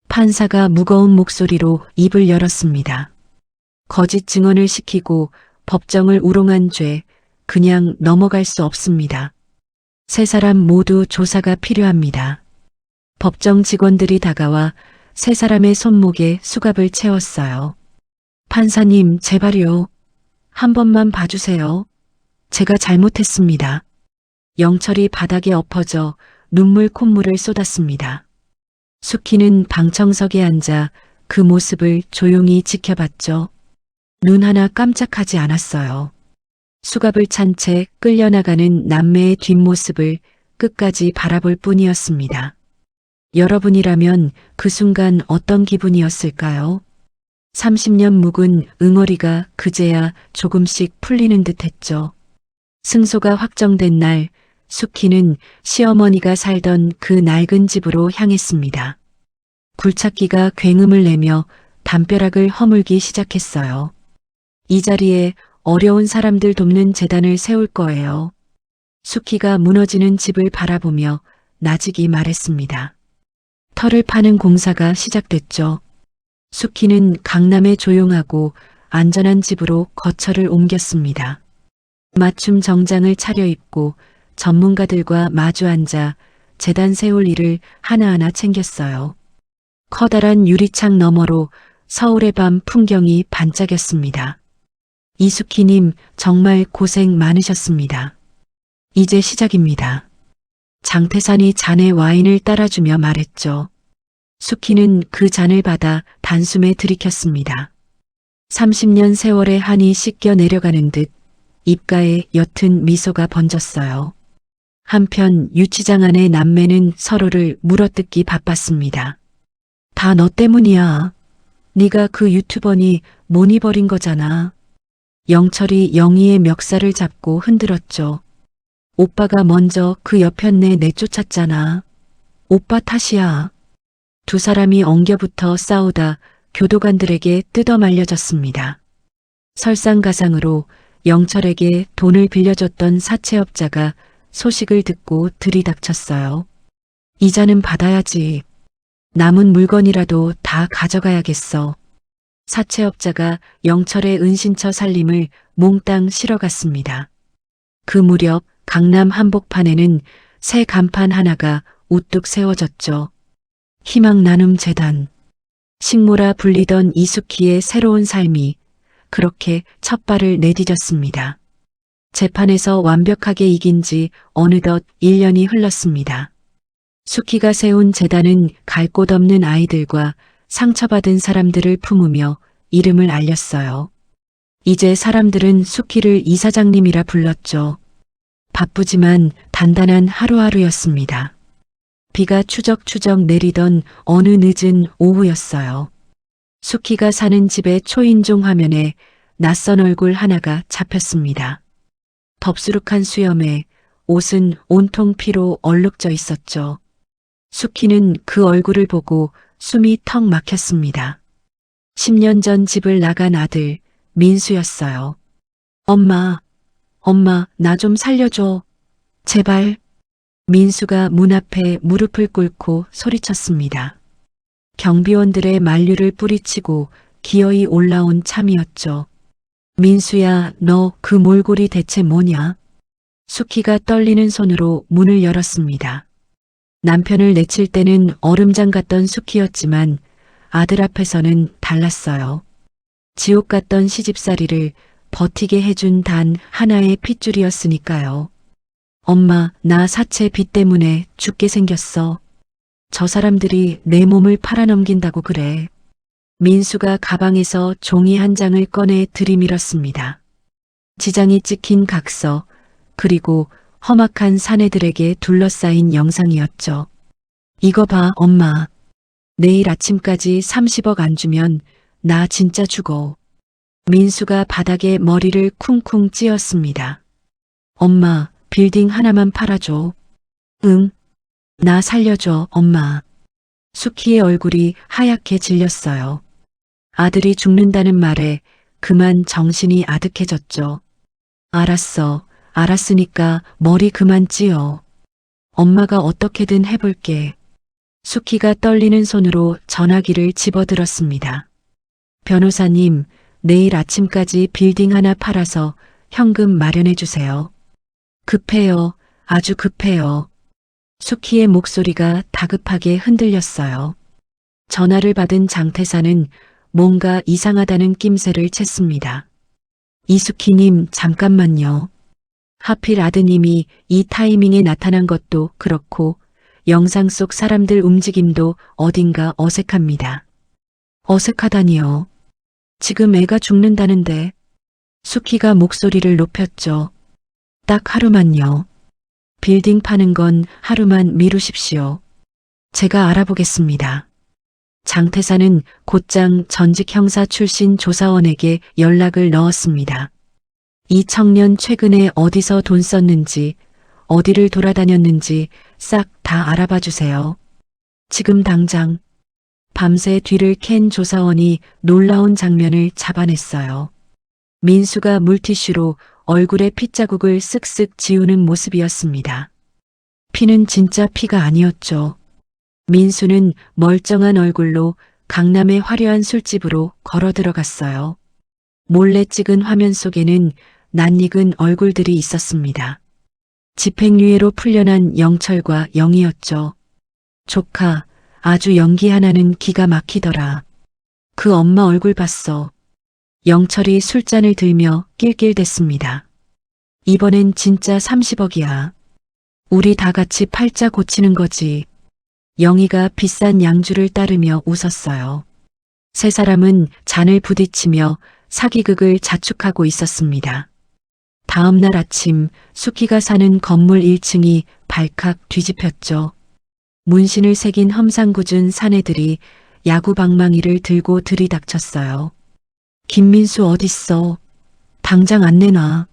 판사가 무거운 목소리로 입을 열었습니다. 거짓 증언을 시키고 법정을 우롱한 죄, 그냥 넘어갈 수 없습니다. 세 사람 모두 조사가 필요합니다. 법정 직원들이 다가와 세 사람의 손목에 수갑을 채웠어요. 판사님, 제발요. 한 번만 봐주세요. 제가 잘못했습니다. 영철이 바닥에 엎어져 눈물 콧물을 쏟았습니다. 수키는 방청석에 앉아 그 모습을 조용히 지켜봤죠. 눈 하나 깜짝하지 않았어요. 수갑을 찬 채 끌려나가는 남매의 뒷모습을 끝까지 바라볼 뿐이었습니다. 여러분이라면 그 순간 어떤 기분이었을까요? 30년 묵은 응어리가 그제야 조금씩 풀리는 듯 했죠. 승소가 확정된 날, 수키는 시어머니가 살던 그 낡은 집으로 향했습니다. 굴착기가 굉음을 내며 담벼락을 허물기 시작했어요. 이 자리에 어려운 사람들 돕는 재단을 세울 거예요. 수키가 무너지는 집을 바라보며 나직이 말했습니다. 터를 파는 공사가 시작됐죠. 수키는 강남의 조용하고 안전한 집으로 거처를 옮겼습니다. 맞춤 정장을 차려입고 전문가들과 마주 앉아 재단 세울 일을 하나하나 챙겼어요. 커다란 유리창 너머로 서울의 밤 풍경이 반짝였습니다. 이수키님, 정말 고생 많으셨습니다. 이제 시작입니다. 장태산이 잔에 와인을 따라주며 말했죠. 수키는 그 잔을 받아 단숨에 들이켰습니다. 30년 세월의 한이 씻겨 내려가는 듯 입가에 옅은 미소가 번졌어요. 한편 유치장 안의 남매는 서로를 물어뜯기 바빴습니다. 다 너 때문이야. 네가 그 유튜버니 모니 버린 거잖아. 영철이 영희의 멱살을 잡고 흔들었죠. 오빠가 먼저 그 여편네 내쫓았잖아. 오빠 탓이야. 두 사람이 엉겨붙어 싸우다 교도관들에게 뜯어말려졌습니다. 설상가상으로 영철에게 돈을 빌려줬던 사채업자가 소식을 듣고 들이닥쳤어요. 이자는 받아야지. 남은 물건이라도 다 가져가야겠어. 사채업자가 영철의 은신처 살림을 몽땅 실어갔습니다. 그 무렵 강남 한복판에는 새 간판 하나가 우뚝 세워졌죠. 희망 나눔 재단. 식모라 불리던 이수키의 새로운 삶이 그렇게 첫 발을 내디뎠습니다. 재판에서 완벽하게 이긴 지 어느덧 1년이 흘렀습니다. 수키가 세운 재단은 갈 곳 없는 아이들과 상처받은 사람들을 품으며 이름을 알렸어요. 이제 사람들은 수키를 이사장님이라 불렀죠. 바쁘지만 단단한 하루하루였습니다. 비가 추적추적 내리던 어느 늦은 오후였어요. 수키가 사는 집의 초인종 화면에 낯선 얼굴 하나가 잡혔습니다. 덥수룩한 수염에 옷은 온통 피로 얼룩져 있었죠. 수키는 그 얼굴을 보고 숨이 턱 막혔습니다. 10년 전 집을 나간 아들, 민수였어요. 엄마, 엄마, 나 좀 살려줘. 제발. 민수가 문 앞에 무릎을 꿇고 소리쳤습니다. 경비원들의 만류를 뿌리치고 기어이 올라온 참이었죠. 민수야, 너 그 몰골이 대체 뭐냐? 수키가 떨리는 손으로 문을 열었습니다. 남편을 내칠 때는 얼음장 같던 수키였지만 아들 앞에서는 달랐어요. 지옥 같던 시집살이를 버티게 해준 단 하나의 핏줄이었으니까요. 엄마, 나 사채 빚 때문에 죽게 생겼어. 저 사람들이 내 몸을 팔아넘긴다고 그래. 민수가 가방에서 종이 한 장을 꺼내 들이밀었습니다. 지장이 찍힌 각서, 그리고 험악한 사내들에게 둘러싸인 영상이었죠. 이거 봐, 엄마. 내일 아침까지 30억 안 주면 나 진짜 죽어. 민수가 바닥에 머리를 쿵쿵 찧었습니다. 엄마, 빌딩 하나만 팔아줘. 응. 나 살려줘, 엄마. 수키의 얼굴이 하얗게 질렸어요. 아들이 죽는다는 말에 그만 정신이 아득해졌죠. 알았어. 알았으니까 머리 그만 찧어. 엄마가 어떻게든 해볼게. 수키가 떨리는 손으로 전화기를 집어들었습니다. 변호사님, 내일 아침까지 빌딩 하나 팔아서 현금 마련해 주세요. 급해요. 아주 급해요. 수키의 목소리가 다급하게 흔들렸어요. 전화를 받은 장태사는 뭔가 이상하다는 낌새를 챘습니다. 이수키님, 잠깐만요. 하필 아드님이 이 타이밍에 나타난 것도 그렇고 영상 속 사람들 움직임도 어딘가 어색합니다. 어색하다니요. 지금 애가 죽는다는데. 수키가 목소리를 높였죠. 딱 하루만요. 빌딩 파는 건 하루만 미루십시오. 제가 알아보겠습니다. 장태사는 곧장 전직 형사 출신 조사원에게 연락을 넣었습니다. 이 청년 최근에 어디서 돈 썼는지, 어디를 돌아다녔는지 싹 다 알아봐 주세요. 지금 당장. 밤새 뒤를 캔 조사원이 놀라운 장면을 잡아냈어요. 민수가 물티슈로 얼굴에 핏자국을 쓱쓱 지우는 모습이었습니다. 피는 진짜 피가 아니었죠. 민수는 멀쩡한 얼굴로 강남의 화려한 술집으로 걸어 들어갔어요. 몰래 찍은 화면 속에는 낯익은 얼굴들이 있었습니다. 집행유예로 풀려난 영철과 영희였죠. 조카, 아주 연기 하나는 기가 막히더라. 그 엄마 얼굴 봤어. 영철이 술잔을 들며 낄낄댔습니다. 이번엔 진짜 30억이야. 우리 다 같이 팔자 고치는 거지. 영희가 비싼 양주를 따르며 웃었어요. 세 사람은 잔을 부딪히며 사기극을 자축하고 있었습니다. 다음 날 아침 수키가 사는 건물 1층이 발칵 뒤집혔죠. 문신을 새긴 험상궂은 사내들이 야구 방망이를 들고 들이닥쳤어요. 김민수 어딨어? 당장 안 내놔.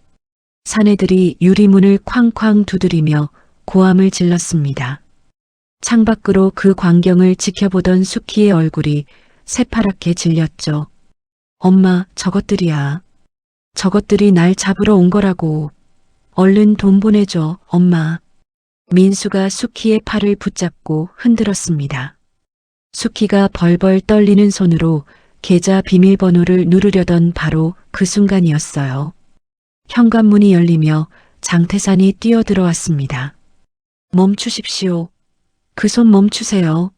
사내들이 유리문을 쾅쾅 두드리며 고함을 질렀습니다. 창밖으로 그 광경을 지켜보던 수키의 얼굴이 새파랗게 질렸죠. 엄마, 저것들이야. 저것들이 날 잡으러 온 거라고. 얼른 돈 보내줘, 엄마. 민수가 수키의 팔을 붙잡고 흔들었습니다. 수키가 벌벌 떨리는 손으로 계좌 비밀번호를 누르려던 바로 그 순간이었어요. 현관문이 열리며 장태산이 뛰어들어왔습니다. 멈추십시오. 그 손 멈추세요.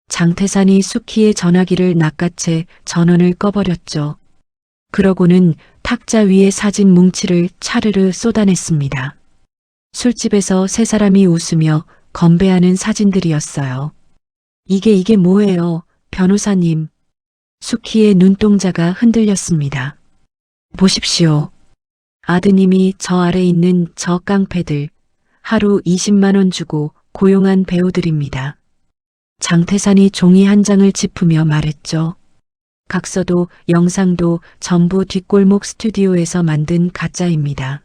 장태산이 수키의 전화기를 낚아채 전원을 꺼버렸죠. 그러고는 탁자 위에 사진 뭉치를 차르르 쏟아냈습니다. 술집에서 세 사람이 웃으며 건배하는 사진들이었어요. 이게 뭐예요, 변호사님. 수키의 눈동자가 흔들렸습니다. 보십시오. 아드님이 저 아래 있는 저 깡패들, 하루 20만 원 주고 고용한 배우들입니다. 장태산이 종이 한 장을 짚으며 말했죠. 각서도 영상도 전부 뒷골목 스튜디오에서 만든 가짜입니다.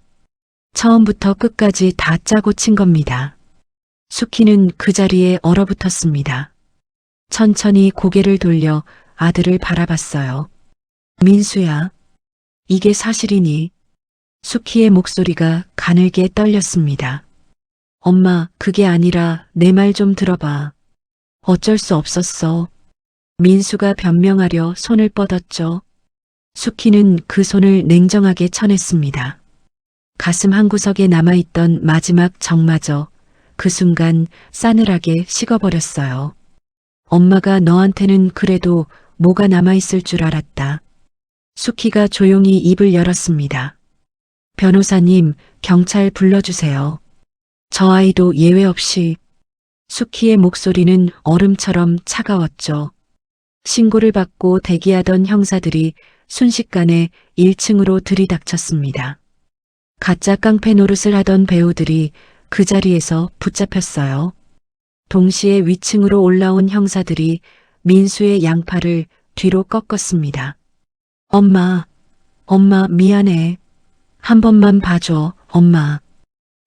처음부터 끝까지 다 짜고 친 겁니다. 수키는 그 자리에 얼어붙었습니다. 천천히 고개를 돌려 아들을 바라봤어요. 민수야, 이게 사실이니? 수키의 목소리가 가늘게 떨렸습니다. 엄마, 그게 아니라 내 말 좀 들어봐. 어쩔 수 없었어. 민수가 변명하려 손을 뻗었죠. 수키는 그 손을 냉정하게 쳐냈습니다. 가슴 한구석에 남아있던 마지막 정마저 그 순간 싸늘하게 식어버렸어요. 엄마가 너한테는 그래도 뭐가 남아있을 줄 알았다. 수키가 조용히 입을 열었습니다. 변호사님, 경찰 불러주세요. 저 아이도 예외 없이. 수키의 목소리는 얼음처럼 차가웠죠. 신고를 받고 대기하던 형사들이 순식간에 1층으로 들이닥쳤습니다. 가짜 깡패 노릇을 하던 배우들이 그 자리에서 붙잡혔어요. 동시에 위층으로 올라온 형사들이 민수의 양팔을 뒤로 꺾었습니다. 엄마, 엄마 미안해. 한 번만 봐줘, 엄마.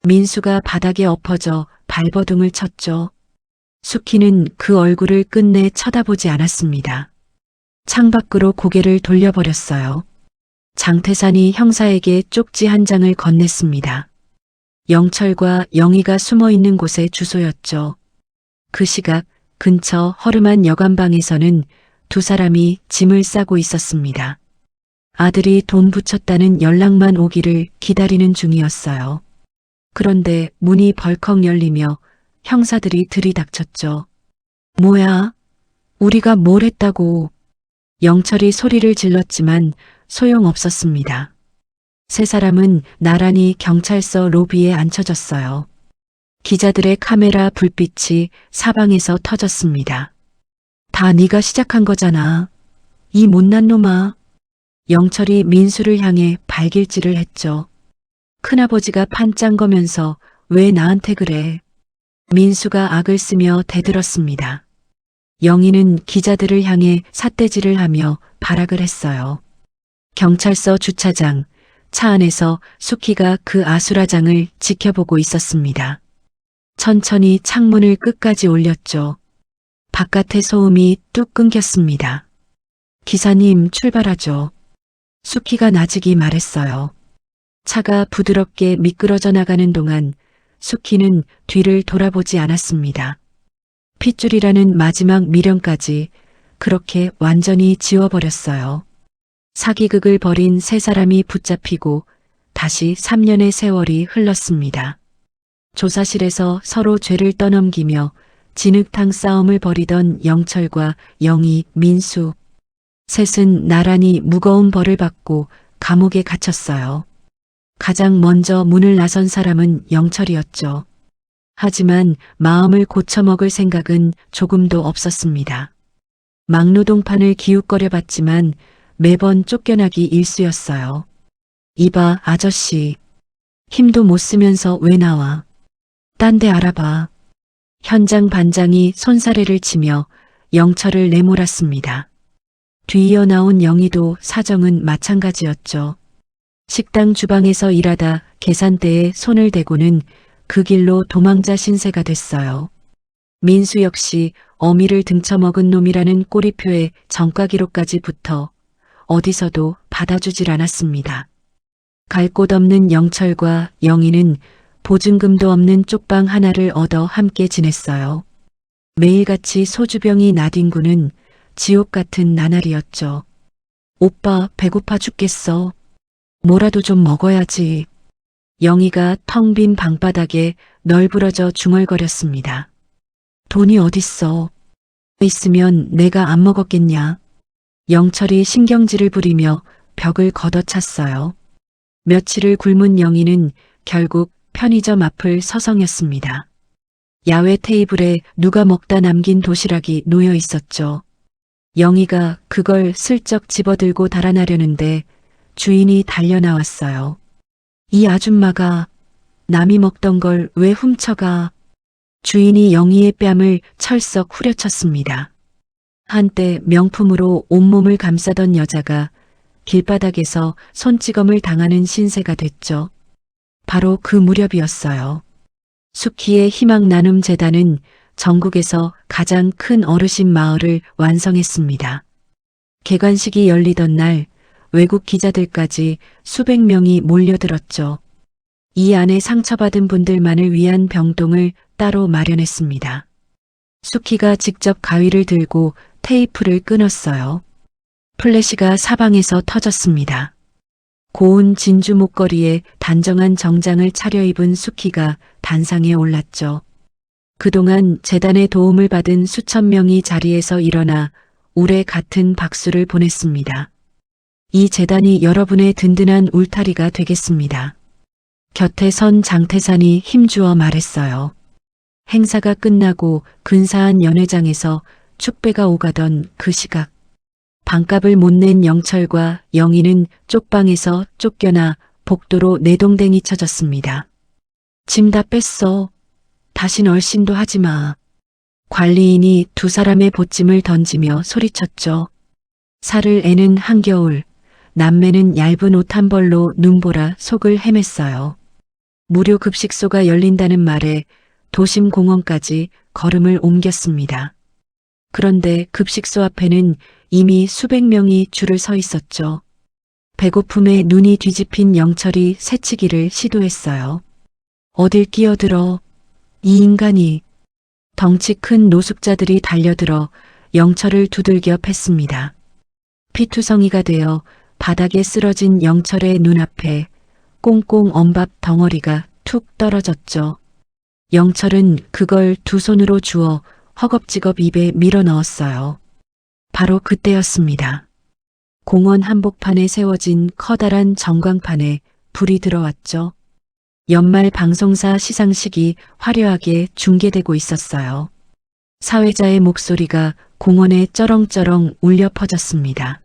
민수가 바닥에 엎어져 발버둥을 쳤죠. 수키는 그 얼굴을 끝내 쳐다보지 않았습니다. 창밖으로 고개를 돌려버렸어요. 장태산이 형사에게 쪽지 한 장을 건넸습니다. 영철과 영희가 숨어있는 곳의 주소였죠. 그 시각 근처 허름한 여관방에서는 두 사람이 짐을 싸고 있었습니다. 아들이 돈 붙였다는 연락만 오기를 기다리는 중이었어요. 그런데 문이 벌컥 열리며 형사들이 들이닥쳤죠. 뭐야? 우리가 뭘 했다고? 영철이 소리를 질렀지만 소용없었습니다. 세 사람은 나란히 경찰서 로비에 앉혀졌어요. 기자들의 카메라 불빛이 사방에서 터졌습니다. 다 네가 시작한 거잖아. 이 못난 놈아. 영철이 민수를 향해 발길질을 했죠. 큰아버지가 판짱 거면서 왜 나한테 그래? 민수가 악을 쓰며 대들었습니다. 영희는 기자들을 향해 삿대질을 하며 발악을 했어요. 경찰서 주차장, 차 안에서 수키가 그 아수라장을 지켜보고 있었습니다. 천천히 창문을 끝까지 올렸죠. 바깥의 소음이 뚝 끊겼습니다. 기사님 출발하죠. 수키가 나직이 말했어요. 차가 부드럽게 미끄러져 나가는 동안 수키는 뒤를 돌아보지 않았습니다. 핏줄이라는 마지막 미련까지 그렇게 완전히 지워버렸어요. 사기극을 벌인 세 사람이 붙잡히고 다시 3년의 세월이 흘렀습니다. 조사실에서 서로 죄를 떠넘기며 진흙탕 싸움을 벌이던 영철과 영희, 민수. 셋은 나란히 무거운 벌을 받고 감옥에 갇혔어요. 가장 먼저 문을 나선 사람은 영철이었죠. 하지만 마음을 고쳐먹을 생각은 조금도 없었습니다. 막노동판을 기웃거려 봤지만 매번 쫓겨나기 일쑤였어요. 이봐 아저씨, 힘도 못 쓰면서 왜 나와? 딴 데 알아봐. 현장 반장이 손사래를 치며 영철을 내몰았습니다. 뒤이어 나온 영희도 사정은 마찬가지였죠. 식당 주방에서 일하다 계산대에 손을 대고는 그 길로 도망자 신세가 됐어요. 민수 역시 어미를 등쳐먹은 놈이라는 꼬리표에 전과 기록까지 붙어 어디서도 받아주질 않았습니다. 갈 곳 없는 영철과 영희는 보증금도 없는 쪽방 하나를 얻어 함께 지냈어요. 매일같이 소주병이 나뒹구는 지옥 같은 나날이었죠. 오빠 배고파 죽겠어. 뭐라도 좀 먹어야지. 영희가 텅 빈 방바닥에 널브러져 중얼거렸습니다. 돈이 어딨어. 있으면 내가 안 먹었겠냐. 영철이 신경질을 부리며 벽을 걷어찼어요. 며칠을 굶은 영희는 결국 편의점 앞을 서성였습니다. 야외 테이블에 누가 먹다 남긴 도시락이 놓여 있었죠. 영희가 그걸 슬쩍 집어들고 달아나려는데 주인이 달려나왔어요. 이 아줌마가 남이 먹던 걸 왜 훔쳐가? 주인이 영희의 뺨을 철썩 후려쳤습니다. 한때 명품으로 온몸을 감싸던 여자가 길바닥에서 손찌검을 당하는 신세가 됐죠. 바로 그 무렵이었어요. 수키의 희망 나눔 재단은 전국에서 가장 큰 어르신 마을을 완성했습니다. 개관식이 열리던 날 외국 기자들까지 수백 명이 몰려들었죠. 이 안에 상처받은 분들만을 위한 병동을 따로 마련했습니다. 수키가 직접 가위를 들고 테이프를 끊었어요. 플래시가 사방에서 터졌습니다. 고운 진주 목걸이에 단정한 정장을 차려입은 수키가 단상에 올랐죠. 그동안 재단의 도움을 받은 수천 명이 자리에서 일어나 울에 같은 박수를 보냈습니다. 이 재단이 여러분의 든든한 울타리가 되겠습니다. 곁에 선 장태산이 힘주어 말했어요. 행사가 끝나고 근사한 연회장에서 축배가 오가던 그 시각. 반값을 못 낸 영철과 영희는 쪽방에서 쫓겨나 복도로 내동댕이 쳐졌습니다. 짐 다 뺐어. 다신 얼씬도 하지 마. 관리인이 두 사람의 보찜을 던지며 소리쳤죠. 살을 애는 한겨울, 남매는 얇은 옷 한 벌로 눈보라 속을 헤맸어요. 무료 급식소가 열린다는 말에 도심 공원까지 걸음을 옮겼습니다. 그런데 급식소 앞에는 이미 수백 명이 줄을 서 있었죠. 배고픔에 눈이 뒤집힌 영철이 새치기를 시도했어요. 어딜 끼어들어. 이 인간이. 덩치 큰 노숙자들이 달려들어 영철을 두들겨 팼습니다. 피투성이가 되어 바닥에 쓰러진 영철의 눈앞에 꽁꽁 언 밥 덩어리가 툭 떨어졌죠. 영철은 그걸 두 손으로 주워 허겁지겁 입에 밀어 넣었어요. 바로 그때였습니다. 공원 한복판에 세워진 커다란 전광판에 불이 들어왔죠. 연말 방송사 시상식이 화려하게 중계되고 있었어요. 사회자의 목소리가 공원에 쩌렁쩌렁 울려 퍼졌습니다.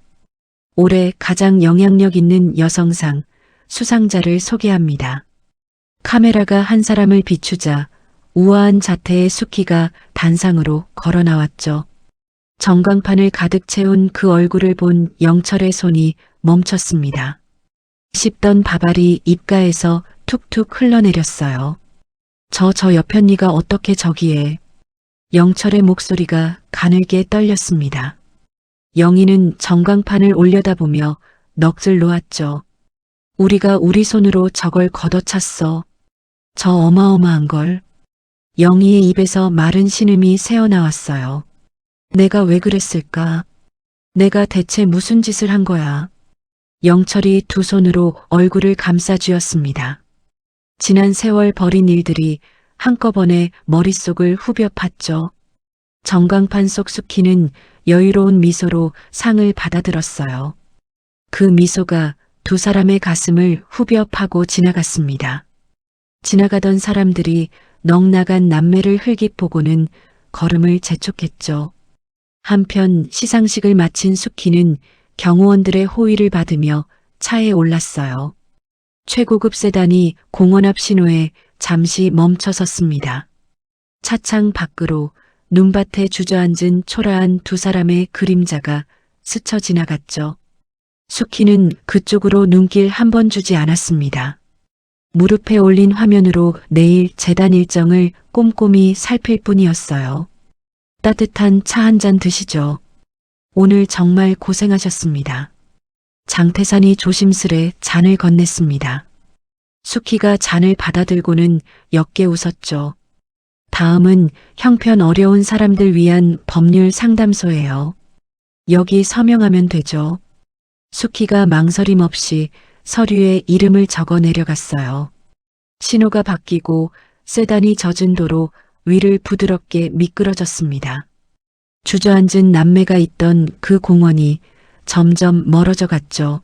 올해 가장 영향력 있는 여성상 수상자를 소개합니다. 카메라가 한 사람을 비추자 우아한 자태의 수키가 단상으로 걸어 나왔죠. 전광판을 가득 채운 그 얼굴을 본 영철의 손이 멈췄습니다. 씹던 밥알이 입가에서 툭툭 흘러내렸어요. 저 옆편니가 어떻게 저기에. 영철의 목소리가 가늘게 떨렸습니다. 영희는 전광판을 올려다보며 넋을 놓았죠. 우리가 우리 손으로 저걸 걷어찼어. 저 어마어마한 걸. 영희의 입에서 마른 신음이 새어나왔어요. 내가 왜 그랬을까? 내가 대체 무슨 짓을 한 거야? 영철이 두 손으로 얼굴을 감싸 쥐었습니다. 지난 세월 벌인 일들이 한꺼번에 머릿속을 후벼 팠죠. 전광판 속 수키는 여유로운 미소로 상을 받아들었어요. 그 미소가 두 사람의 가슴을 후벼 파고 지나갔습니다. 지나가던 사람들이 넋나간 남매를 흘깃 보고는 걸음을 재촉했죠. 한편 시상식을 마친 수키는 경호원들의 호의를 받으며 차에 올랐어요. 최고급 세단이 공원 앞 신호에 잠시 멈춰 섰습니다. 차창 밖으로 눈밭에 주저앉은 초라한 두 사람의 그림자가 스쳐 지나갔죠. 수키는 그쪽으로 눈길 한 번 주지 않았습니다. 무릎에 올린 화면으로 내일 재단 일정을 꼼꼼히 살필 뿐이었어요. 따뜻한 차 한 잔 드시죠. 오늘 정말 고생하셨습니다. 장태산이 조심스레 잔을 건넸습니다. 수키가 잔을 받아들고는 옅게 웃었죠. 다음은 형편 어려운 사람들 위한 법률 상담소예요. 여기 서명하면 되죠. 수키가 망설임 없이 서류에 이름을 적어 내려갔어요. 신호가 바뀌고 세단이 젖은 도로 위를 부드럽게 미끄러졌습니다. 주저앉은 남매가 있던 그 공원이 점점 멀어져 갔죠.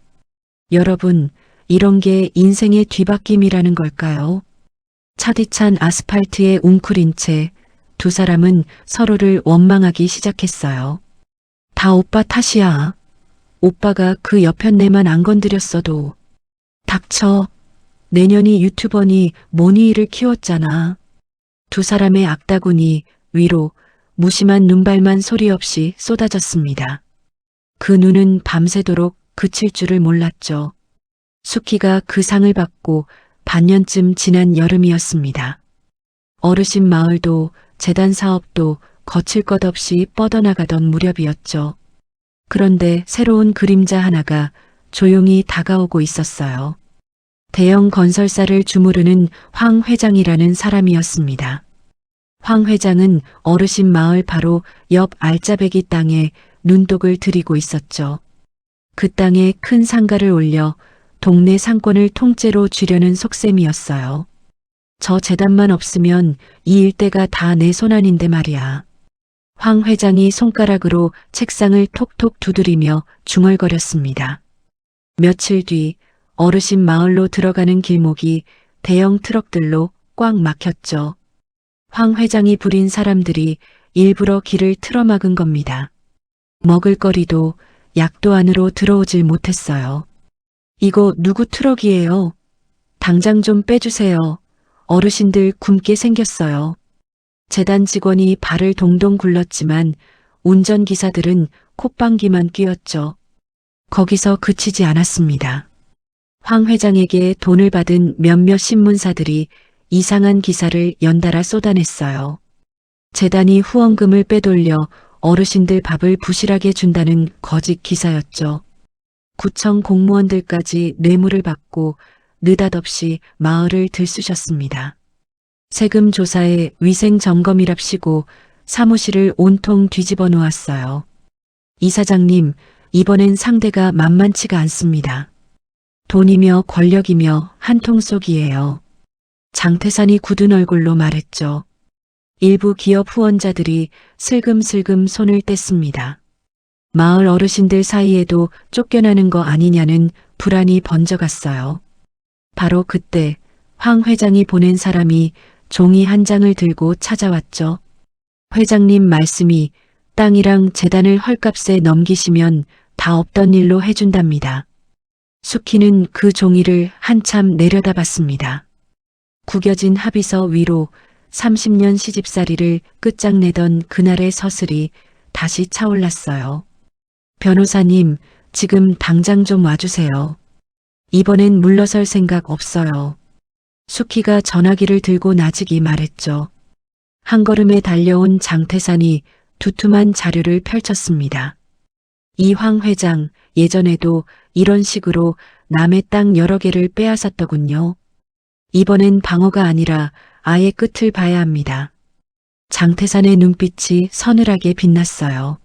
여러분, 이런 게 인생의 뒤바뀜이라는 걸까요? 차디찬 아스팔트에 웅크린 채 두 사람은 서로를 원망하기 시작했어요. 다 오빠 탓이야. 오빠가 그 옆편네만 안 건드렸어도. 닥쳐. 내년이 유튜버니 뭐니 이를 키웠잖아. 두 사람의 악다구니 위로 무심한 눈발만 소리 없이 쏟아졌습니다. 그 눈은 밤새도록 그칠 줄을 몰랐죠. 수키가 그 상을 받고 반년쯤 지난 여름이었습니다. 어르신 마을도 재단 사업도 거칠 것 없이 뻗어나가던 무렵이었죠. 그런데 새로운 그림자 하나가 조용히 다가오고 있었어요. 대형 건설사를 주무르는 황 회장이라는 사람이었습니다. 황 회장은 어르신 마을 바로 옆 알짜배기 땅에 눈독을 들이고 있었죠. 그 땅에 큰 상가를 올려 동네 상권을 통째로 쥐려는 속셈이었어요. 저 재단만 없으면 이 일대가 다 내 손안인데 말이야. 황 회장이 손가락으로 책상을 톡톡 두드리며 중얼거렸습니다. 며칠 뒤 어르신 마을로 들어가는 길목이 대형 트럭들로 꽉 막혔죠. 황 회장이 부린 사람들이 일부러 길을 틀어막은 겁니다. 먹을거리도 약도 안으로 들어오질 못했어요. 이거 누구 트럭이에요? 당장 좀 빼주세요. 어르신들 굶게 생겼어요. 재단 직원이 발을 동동 굴렀지만 운전기사들은 콧방귀만 뀌었죠. 거기서 그치지 않았습니다. 황 회장에게 돈을 받은 몇몇 신문사들이 이상한 기사를 연달아 쏟아냈어요. 재단이 후원금을 빼돌려 어르신들 밥을 부실하게 준다는 거짓 기사였죠. 구청 공무원들까지 뇌물을 받고 느닷없이 마을을 들쑤셨습니다. 세금 조사에 위생 점검이랍시고 사무실을 온통 뒤집어 놓았어요. 이사장님, 이번엔 상대가 만만치가 않습니다. 돈이며 권력이며 한통속이에요. 장태산이 굳은 얼굴로 말했죠. 일부 기업 후원자들이 슬금슬금 손을 뗐습니다. 마을 어르신들 사이에도 쫓겨나는 거 아니냐는 불안이 번져갔어요. 바로 그때 황 회장이 보낸 사람이 종이 한 장을 들고 찾아왔죠. 회장님 말씀이 땅이랑 재단을 헐값에 넘기시면 다 없던 일로 해준답니다. 숙희는 그 종이를 한참 내려다봤습니다. 구겨진 합의서 위로 30년 시집살이를 끝장내던 그날의 서슬이 다시 차올랐어요. 변호사님, 지금 당장 좀 와주세요. 이번엔 물러설 생각 없어요. 숙희가 전화기를 들고 나직이 말했죠. 한 걸음에 달려온 장태산이 두툼한 자료를 펼쳤습니다. 이 황 회장, 예전에도 이런 식으로 남의 땅 여러 개를 빼앗았더군요. 이번엔 방어가 아니라 아예 끝을 봐야 합니다. 장태산의 눈빛이 서늘하게 빛났어요.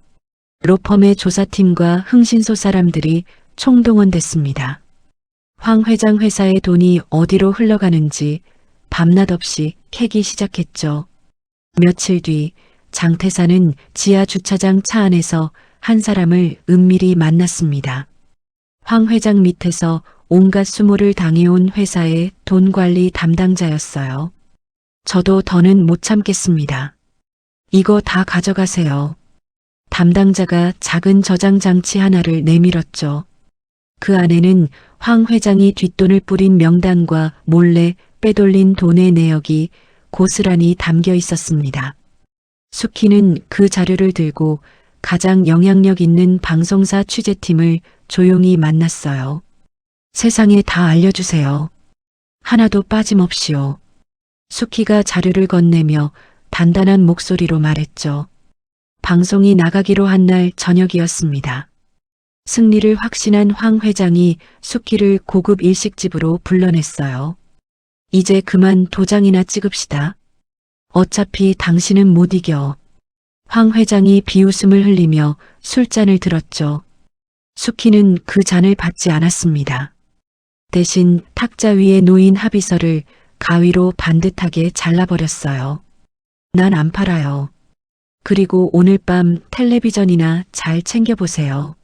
로펌의 조사팀과 흥신소 사람들이 총동원됐습니다. 황 회장 회사의 돈이 어디로 흘러가는지 밤낮 없이 캐기 시작했죠. 며칠 뒤 장태산은 지하 주차장 차 안에서 한 사람을 은밀히 만났습니다. 황 회장 밑에서 온갖 수모를 당해온 회사의 돈 관리 담당자였어요. 저도 더는 못 참겠습니다. 이거 다 가져가세요. 담당자가 작은 저장 장치 하나를 내밀었죠. 그 안에는 황 회장이 뒷돈을 뿌린 명단과 몰래 빼돌린 돈의 내역이 고스란히 담겨 있었습니다. 숙희는 그 자료를 들고 가장 영향력 있는 방송사 취재팀을 조용히 만났어요. 세상에 다 알려주세요. 하나도 빠짐없이요. 숙희가 자료를 건네며 단단한 목소리로 말했죠. 방송이 나가기로 한 날 저녁이었습니다. 승리를 확신한 황 회장이 숙희를 고급 일식집으로 불러냈어요. 이제 그만 도장이나 찍읍시다. 어차피 당신은 못 이겨. 황 회장이 비웃음을 흘리며 술잔을 들었죠. 숙희는 그 잔을 받지 않았습니다. 대신 탁자 위에 놓인 합의서를 가위로 반듯하게 잘라버렸어요. 난 안 팔아요. 그리고 오늘 밤 텔레비전이나 잘 챙겨보세요.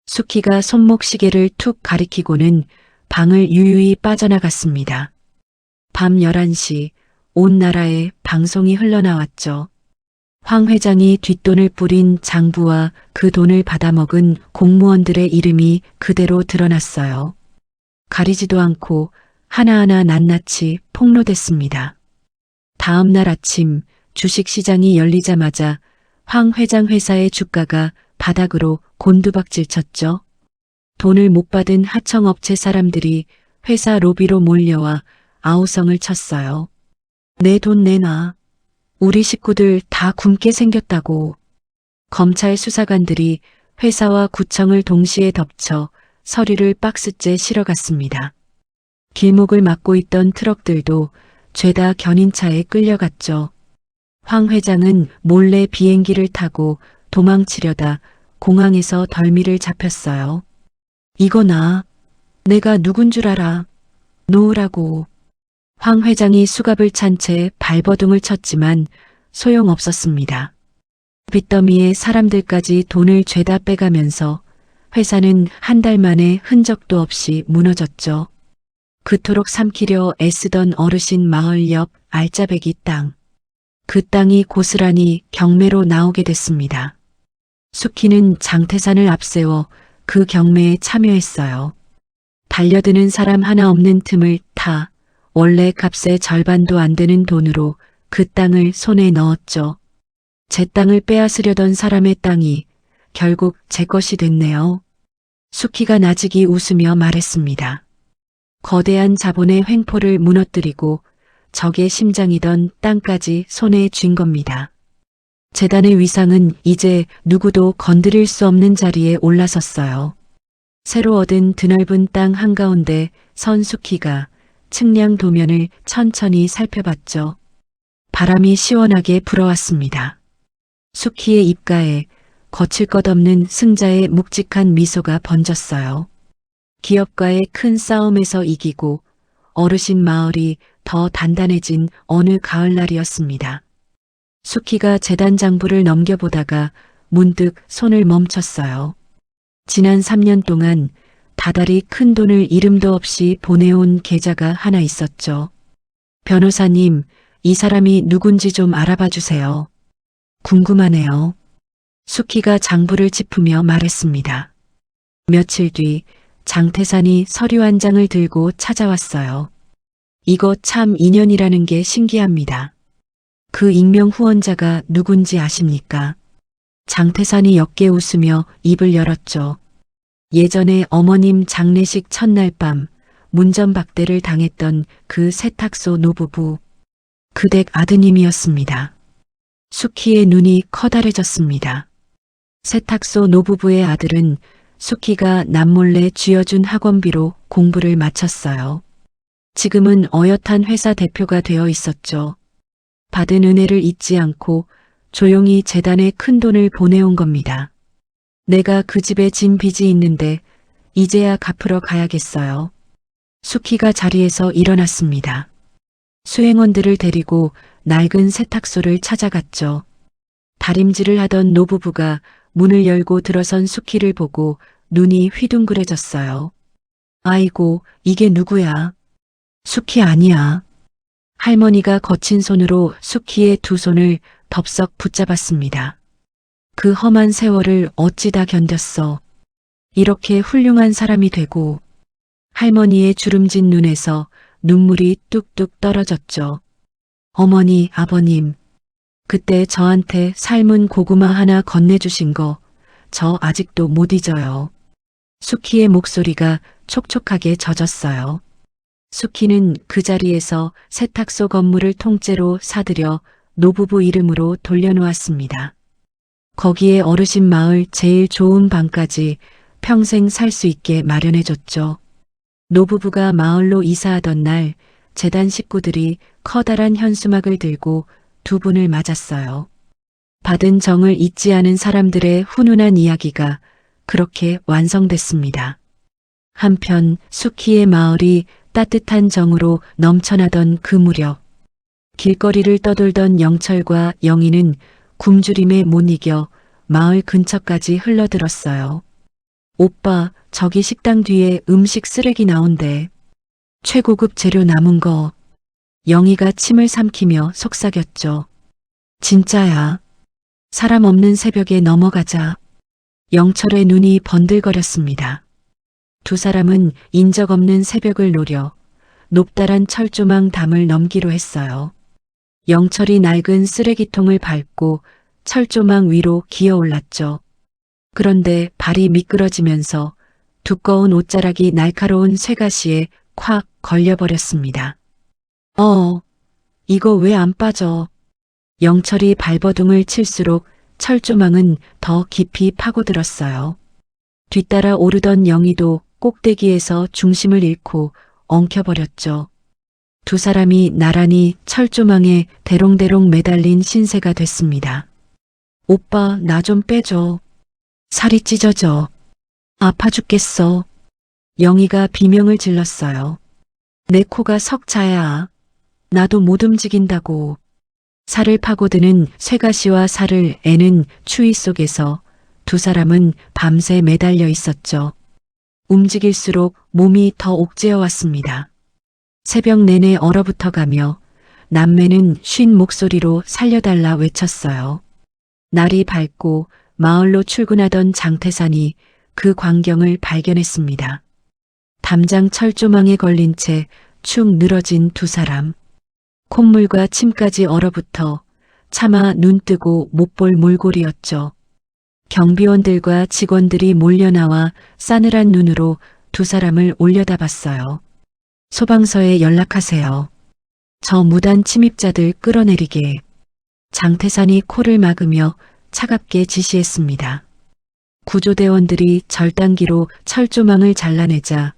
숙희가 손목시계를 툭 가리키고는 방을 유유히 빠져나갔습니다. 밤 11시 온 나라에 방송이 흘러나왔죠. 황 회장이 뒷돈을 뿌린 장부와 그 돈을 받아먹은 공무원들의 이름이 그대로 드러났어요. 가리지도 않고 하나하나 낱낱이 폭로됐습니다. 다음 날 아침 주식시장이 열리자마자 황 회장 회사의 주가가 바닥으로 곤두박질 쳤죠. 돈을 못 받은 하청업체 사람들이 회사 로비로 몰려와 아우성을 쳤어요. 내 돈 내놔. 우리 식구들 다 굶게 생겼다고. 검찰 수사관들이 회사와 구청을 동시에 덮쳐 서류를 박스째 실어갔습니다. 길목을 막고 있던 트럭들도 죄다 견인차에 끌려갔죠. 황 회장은 몰래 비행기를 타고 도망치려다 공항에서 덜미를 잡혔어요. 이거 나. 내가 누군 줄 알아. 놓으라고. 황 회장이 수갑을 찬 채 발버둥을 쳤지만 소용없었습니다. 빚더미에 사람들까지 돈을 죄다 빼가면서 회사는 한 달 만에 흔적도 없이 무너졌죠. 그토록 삼키려 애쓰던 어르신 마을 옆 알짜배기 땅. 그 땅이 고스란히 경매로 나오게 됐습니다. 수키는 장태산을 앞세워 그 경매에 참여했어요. 달려드는 사람 하나 없는 틈을 타 원래 값의 절반도 안 되는 돈으로 그 땅을 손에 넣었죠. 제 땅을 빼앗으려던 사람의 땅이 결국 제 것이 됐네요. 수키가 나직이 웃으며 말했습니다. 거대한 자본의 횡포를 무너뜨리고 적의 심장이던 땅까지 손에 쥔 겁니다. 재단의 위상은 이제 누구도 건드릴 수 없는 자리에 올라섰어요. 새로 얻은 드넓은 땅 한가운데 선 수키가 측량 도면을 천천히 살펴봤죠. 바람이 시원하게 불어왔습니다. 수키의 입가에 거칠 것 없는 승자의 묵직한 미소가 번졌어요. 기업과의 큰 싸움에서 이기고 어르신 마을이 더 단단해진 어느 가을날이었습니다. 수키가 재단 장부를 넘겨보다가 문득 손을 멈췄어요. 지난 3년 동안 다달이 큰 돈을 이름도 없이 보내온 계좌가 하나 있었죠. 변호사님, 이 사람이 누군지 좀 알아봐 주세요. 궁금하네요. 수키가 장부를 짚으며 말했습니다. 며칠 뒤 장태산이 서류 한 장을 들고 찾아왔어요. 이거 참 인연이라는 게 신기합니다. 그 익명 후원자가 누군지 아십니까? 장태산이 옅게 웃으며 입을 열었죠. 예전에 어머님 장례식 첫날 밤 문전박대를 당했던 그 세탁소 노부부. 그 댁 아드님이었습니다. 수키의 눈이 커다래졌습니다. 세탁소 노부부의 아들은 수키가 남몰래 쥐어준 학원비로 공부를 마쳤어요. 지금은 어엿한 회사 대표가 되어 있었죠. 받은 은혜를 잊지 않고 조용히 재단에 큰 돈을 보내온 겁니다. 내가 그 집에 진 빚이 있는데 이제야 갚으러 가야겠어요. 수키가 자리에서 일어났습니다. 수행원들을 데리고 낡은 세탁소를 찾아갔죠. 다림질을 하던 노부부가 문을 열고 들어선 수키를 보고 눈이 휘둥그레졌어요. 아이고, 이게 누구야? 수키 아니야. 할머니가 거친 손으로 수키의 두 손을 덥석 붙잡았습니다. 그 험한 세월을 어찌 다 견뎠어. 이렇게 훌륭한 사람이 되고. 할머니의 주름진 눈에서 눈물이 뚝뚝 떨어졌죠. 어머니, 아버님, 그때 저한테 삶은 고구마 하나 건네주신 거 저 아직도 못 잊어요. 수키의 목소리가 촉촉하게 젖었어요. 수키는 그 자리에서 세탁소 건물을 통째로 사들여 노부부 이름으로 돌려놓았습니다. 거기에 어르신 마을 제일 좋은 방까지 평생 살 수 있게 마련해줬죠. 노부부가 마을로 이사하던 날 재단 식구들이 커다란 현수막을 들고 두 분을 맞았어요. 받은 정을 잊지 않은 사람들의 훈훈한 이야기가 그렇게 완성됐습니다. 한편 수키의 마을이 따뜻한 정으로 넘쳐나던 그 무렵 길거리를 떠돌던 영철과 영희는 굶주림에 못 이겨 마을 근처까지 흘러들었어요. 오빠, 저기 식당 뒤에 음식 쓰레기 나온대. 최고급 재료 남은 거. 영희가 침을 삼키며 속삭였죠. 진짜야. 사람 없는 새벽에 넘어가자. 영철의 눈이 번들거렸습니다. 두 사람은 인적 없는 새벽을 노려 높다란 철조망 담을 넘기로 했어요. 영철이 낡은 쓰레기통을 밟고 철조망 위로 기어 올랐죠. 그런데 발이 미끄러지면서 두꺼운 옷자락이 날카로운 쇠가시에 콱 걸려버렸습니다. 이거 왜 안 빠져? 영철이 발버둥을 칠수록 철조망은 더 깊이 파고들었어요. 뒤따라 오르던 영희도 꼭대기에서 중심을 잃고 엉켜버렸죠. 두 사람이 나란히 철조망에 대롱대롱 매달린 신세가 됐습니다. 오빠, 나 좀 빼줘. 살이 찢어져. 아파 죽겠어. 영희가 비명을 질렀어요. 내 코가 석자야. 나도 못 움직인다고. 살을 파고드는 쇠가시와 살을 애는 추위 속에서 두 사람은 밤새 매달려 있었죠. 움직일수록 몸이 더 옥죄어 왔습니다. 새벽 내내 얼어붙어가며 남매는 쉰 목소리로 살려달라 외쳤어요. 날이 밝고 마을로 출근하던 장태산이 그 광경을 발견했습니다. 담장 철조망에 걸린 채 축 늘어진 두 사람. 콧물과 침까지 얼어붙어 차마 눈뜨고 못 볼 몰골이었죠. 경비원들과 직원들이 몰려나와 싸늘한 눈으로 두 사람을 올려다봤어요. 소방서에 연락하세요. 저 무단 침입자들 끌어내리게. 장태산이 코를 막으며 차갑게 지시했습니다. 구조대원들이 절단기로 철조망을 잘라내자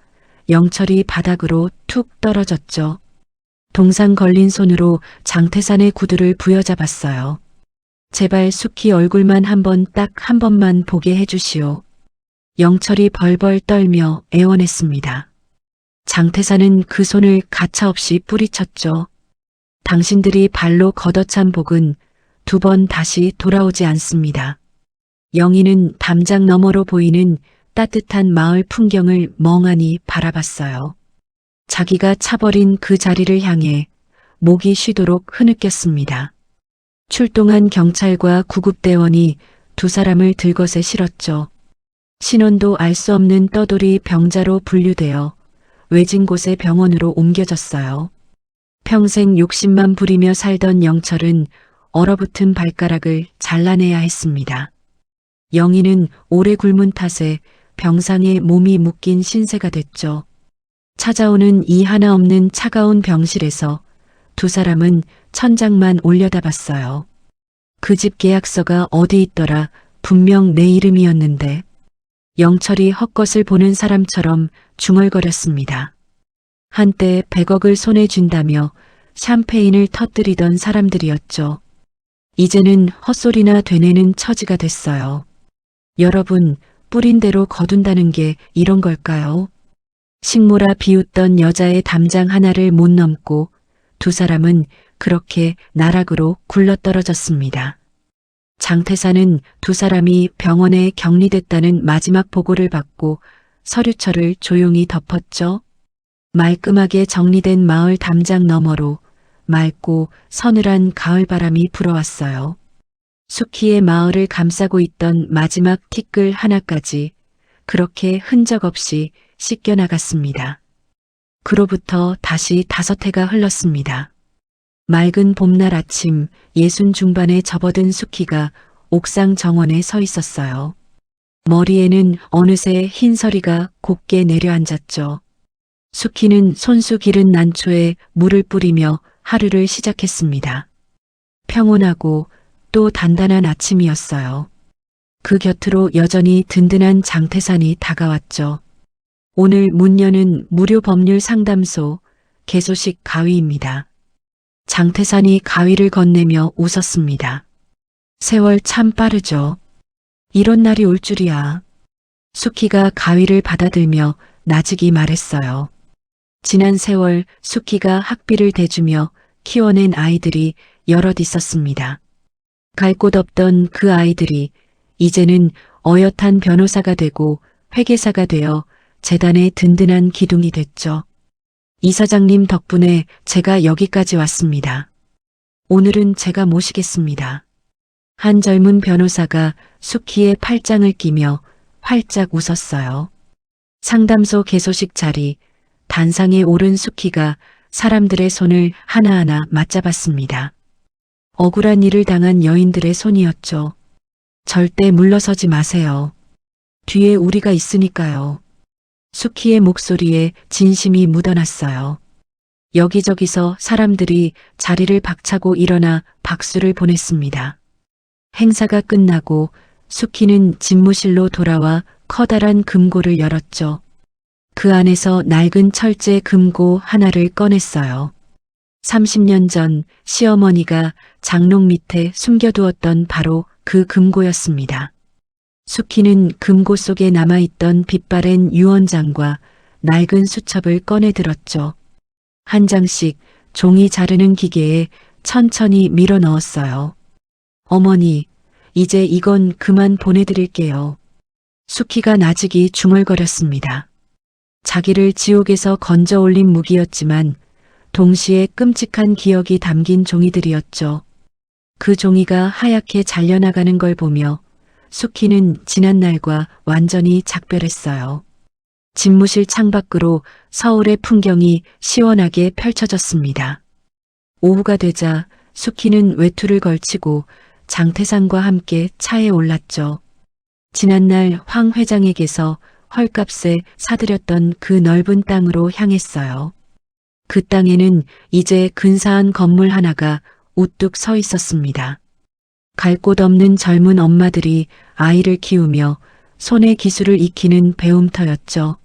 영철이 바닥으로 툭 떨어졌죠. 동상 걸린 손으로 장태산의 구두를 부여잡았어요. 제발 숙희 얼굴만 딱 한 번만 보게 해주시오. 영철이 벌벌 떨며 애원했습니다. 장태산은 그 손을 가차없이 뿌리쳤죠. 당신들이 발로 걷어찬 복은 두 번 다시 돌아오지 않습니다. 영희는 담장 너머로 보이는 따뜻한 마을 풍경을 멍하니 바라봤어요. 자기가 차버린 그 자리를 향해 목이 쉬도록 흐느꼈습니다. 출동한 경찰과 구급대원이 두 사람을 들것에 실었죠. 신원도 알 수 없는 떠돌이 병자로 분류되어 외진 곳의 병원으로 옮겨졌어요. 평생 욕심만 부리며 살던 영철은 얼어붙은 발가락을 잘라내야 했습니다. 영희는 오래 굶은 탓에 병상에 몸이 묶인 신세가 됐죠. 찾아오는 이 하나 없는 차가운 병실에서 두 사람은 천장만 올려다봤어요. 그 집 계약서가 어디 있더라. 분명 내 이름이었는데. 영철이 헛것을 보는 사람처럼 중얼거렸습니다. 한때 100억을 손에 쥔다며 샴페인을 터뜨리던 사람들이었죠. 이제는 헛소리나 되뇌는 처지가 됐어요. 여러분, 뿌린 대로 거둔다는 게 이런 걸까요? 식모라 비웃던 여자의 담장 하나를 못 넘고 두 사람은 그렇게 나락으로 굴러떨어졌습니다. 장태산은 두 사람이 병원에 격리됐다는 마지막 보고를 받고 서류철을 조용히 덮었죠. 말끔하게 정리된 마을 담장 너머로 맑고 서늘한 가을바람이 불어왔어요. 숙희의 마을을 감싸고 있던 마지막 티끌 하나까지 그렇게 흔적 없이 씻겨나갔습니다. 그로부터 다시 5해가 흘렀습니다. 맑은 봄날 아침 60 중반에 접어든 숙희가 옥상 정원에 서 있었어요. 머리에는 어느새 흰 서리가 곱게 내려앉았죠. 숙희는 손수 기른 난초에 물을 뿌리며 하루를 시작했습니다. 평온하고 또 단단한 아침이었어요. 그 곁으로 여전히 든든한 장태산이 다가왔죠. 오늘 문 여는 무료 법률 상담소 개소식 가위입니다. 장태산이 가위를 건네며 웃었습니다. 세월 참 빠르죠. 이런 날이 올 줄이야. 숙희가 가위를 받아들며 나직이 말했어요. 지난 세월 숙희가 학비를 대주며 키워낸 아이들이 여럿 있었습니다. 갈 곳 없던 그 아이들이 이제는 어엿한 변호사가 되고 회계사가 되어 재단의 든든한 기둥이 됐죠. 이사장님 덕분에 제가 여기까지 왔습니다. 오늘은 제가 모시겠습니다. 한 젊은 변호사가 숙희의 팔짱을 끼며 활짝 웃었어요. 상담소 개소식 자리, 단상에 오른 숙희가 사람들의 손을 하나하나 맞잡았습니다. 억울한 일을 당한 여인들의 손이었죠. 절대 물러서지 마세요. 뒤에 우리가 있으니까요. 숙희의 목소리에 진심이 묻어났어요. 여기저기서 사람들이 자리를 박차고 일어나 박수를 보냈습니다. 행사가 끝나고 수키는 집무실로 돌아와 커다란 금고를 열었죠. 그 안에서 낡은 철제 금고 하나를 꺼냈어요. 30년 전 시어머니가 장롱 밑에 숨겨두었던 바로 그 금고였습니다. 수키는 금고 속에 남아있던 빛바랜 유언장과 낡은 수첩을 꺼내 들었죠. 한 장씩 종이 자르는 기계에 천천히 밀어 넣었어요. 어머니, 이제 이건 그만 보내드릴게요. 수키가 나직이 중얼거렸습니다. 자기를 지옥에서 건져 올린 무기였지만 동시에 끔찍한 기억이 담긴 종이들이었죠. 그 종이가 하얗게 잘려나가는 걸 보며 수키는 지난 날과 완전히 작별했어요. 집무실 창밖으로 서울의 풍경이 시원하게 펼쳐졌습니다. 오후가 되자 수키는 외투를 걸치고 장태산과 함께 차에 올랐죠. 지난날 황 회장에게서 헐값에 사들였던 그 넓은 땅으로 향했어요. 그 땅에는 이제 근사한 건물 하나가 우뚝 서 있었습니다. 갈 곳 없는 젊은 엄마들이 아이를 키우며 손의 기술을 익히는 배움터였죠.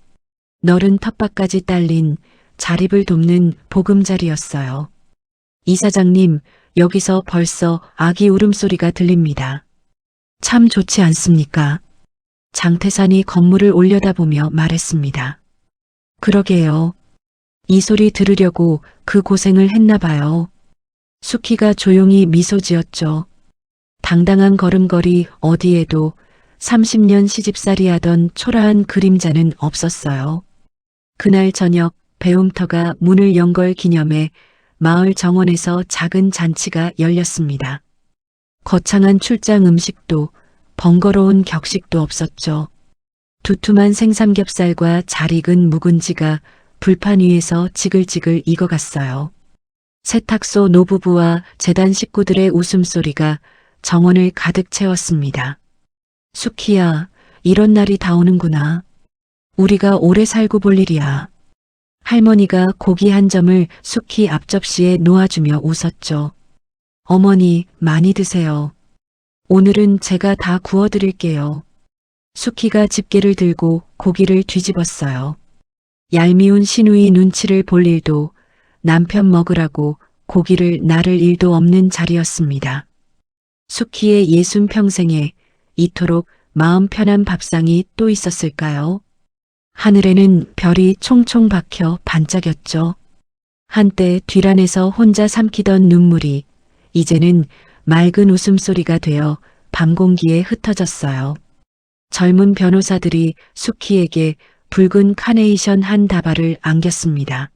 너른 텃밭까지 딸린 자립을 돕는 보금자리였어요. 이사장님, 여기서 벌써 아기 울음소리가 들립니다. 참 좋지 않습니까? 장태산이 건물을 올려다보며 말했습니다. 그러게요. 이 소리 들으려고 그 고생을 했나 봐요. 수키가 조용히 미소 지었죠. 당당한 걸음걸이 어디에도 30년 시집살이 하던 초라한 그림자는 없었어요. 그날 저녁 배움터가 문을 연 걸 기념해 마을 정원에서 작은 잔치가 열렸습니다. 거창한 출장 음식도 번거로운 격식도 없었죠. 두툼한 생삼겹살과 잘 익은 묵은지가 불판 위에서 지글지글 익어갔어요. 세탁소 노부부와 재단 식구들의 웃음소리가 정원을 가득 채웠습니다. 수키야, 이런 날이 다 오는구나. 우리가 오래 살고 볼 일이야. 할머니가 고기 한 점을 수키 앞접시에 놓아주며 웃었죠. 어머니, 많이 드세요. 오늘은 제가 다 구워드릴게요. 수키가 집게를 들고 고기를 뒤집었어요. 얄미운 시누이 눈치를 볼 일도 남편 먹으라고 고기를 나를 일도 없는 자리였습니다. 수키의 60평생에 이토록 마음 편한 밥상이 또 있었을까요? 하늘에는 별이 총총 박혀 반짝였죠. 한때 뒤란에서 혼자 삼키던 눈물이 이제는 맑은 웃음소리가 되어 밤 공기에 흩어졌어요. 젊은 변호사들이 수키에게 붉은 카네이션 한 다발을 안겼습니다.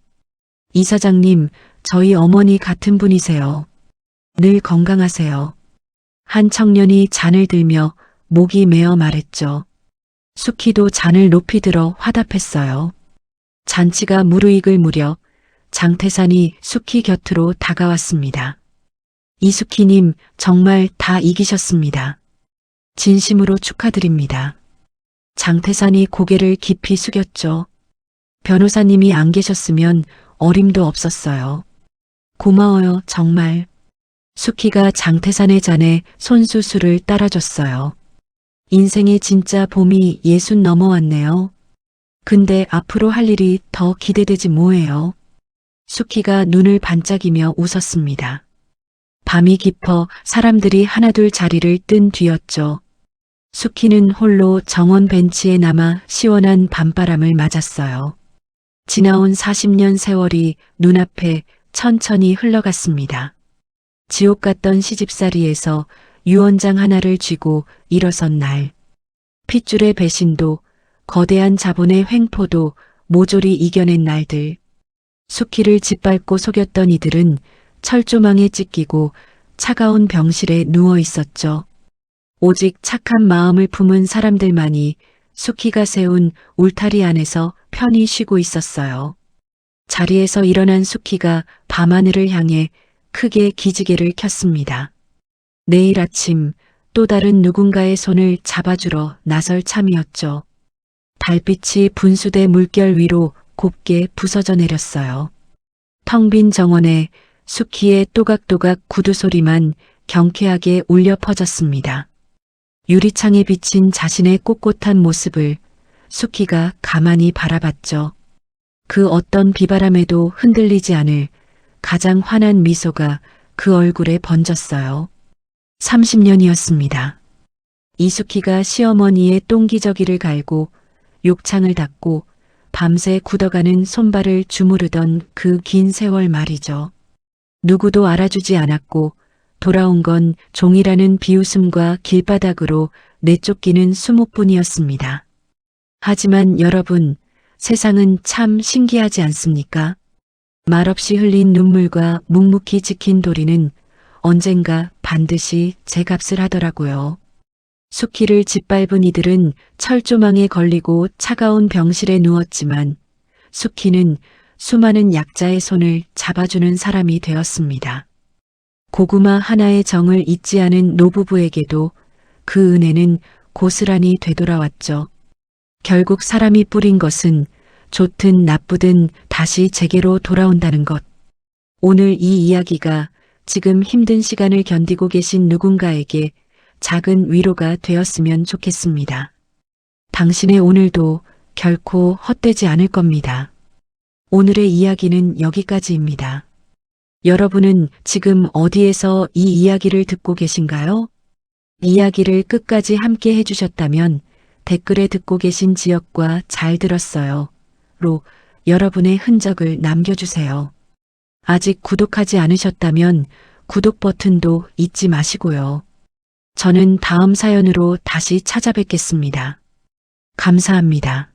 이사장님, 저희 어머니 같은 분이세요. 늘 건강하세요. 한 청년이 잔을 들며 목이 메어 말했죠. 수키도 잔을 높이 들어 화답했어요. 잔치가 무르익을 무렵 장태산이 수키 곁으로 다가왔습니다. 이수키님, 정말 다 이기셨습니다. 진심으로 축하드립니다. 장태산이 고개를 깊이 숙였죠. 변호사님이 안 계셨으면 어림도 없었어요. 고마워요, 정말. 수키가 장태산의 잔에 손수술을 따라줬어요. 인생의 진짜 봄이 60 넘어왔네요. 근데 앞으로 할 일이 더 기대되지 뭐예요. 수키가 눈을 반짝이며 웃었습니다. 밤이 깊어 사람들이 하나둘 자리를 뜬 뒤였죠. 수키는 홀로 정원 벤치에 남아 시원한 밤바람을 맞았어요. 지나온 40년 세월이 눈앞에 천천히 흘러갔습니다. 지옥 같던 시집살이에서 유언장 하나를 쥐고 일어선 날. 핏줄의 배신도 거대한 자본의 횡포도 모조리 이겨낸 날들. 수키를 짓밟고 속였던 이들은 철조망에 찢기고 차가운 병실에 누워 있었죠. 오직 착한 마음을 품은 사람들만이 수키가 세운 울타리 안에서 편히 쉬고 있었어요. 자리에서 일어난 수키가 밤하늘을 향해 크게 기지개를 켰습니다. 내일 아침 또 다른 누군가의 손을 잡아주러 나설 참이었죠. 달빛이 분수대 물결 위로 곱게 부서져 내렸어요. 텅 빈 정원에 수키의 또각또각 구두 소리만 경쾌하게 울려 퍼졌습니다. 유리창에 비친 자신의 꼿꼿한 모습을 수키가 가만히 바라봤죠. 그 어떤 비바람에도 흔들리지 않을 가장 환한 미소가 그 얼굴에 번졌어요. 30년이었습니다. 이수키가 시어머니의 똥기저귀를 갈고 욕창을 닦고 밤새 굳어가는 손발을 주무르던 그 긴 세월 말이죠. 누구도 알아주지 않았고 돌아온 건 종이라는 비웃음과 길바닥으로 내쫓기는 수모뿐이었습니다. 하지만 여러분, 세상은 참 신기하지 않습니까? 말없이 흘린 눈물과 묵묵히 지킨 도리는 언젠가 반드시 제 값을 하더라고요. 수키를 짓밟은 이들은 철조망에 걸리고 차가운 병실에 누웠지만 수키는 수많은 약자의 손을 잡아주는 사람이 되었습니다. 고구마 하나의 정을 잊지 않은 노부부에게도 그 은혜는 고스란히 되돌아왔죠. 결국 사람이 뿌린 것은 좋든 나쁘든 다시 제게로 돌아온다는 것. 오늘 이 이야기가 지금 힘든 시간을 견디고 계신 누군가에게 작은 위로가 되었으면 좋겠습니다. 당신의 오늘도 결코 헛되지 않을 겁니다. 오늘의 이야기는 여기까지입니다. 여러분은 지금 어디에서 이 이야기를 듣고 계신가요? 이야기를 끝까지 함께 해주셨다면 댓글에 듣고 계신 지역과 잘 들었어요. 로 여러분의 흔적을 남겨주세요. 아직 구독하지 않으셨다면 구독 버튼도 잊지 마시고요. 저는 다음 사연으로 다시 찾아뵙겠습니다. 감사합니다.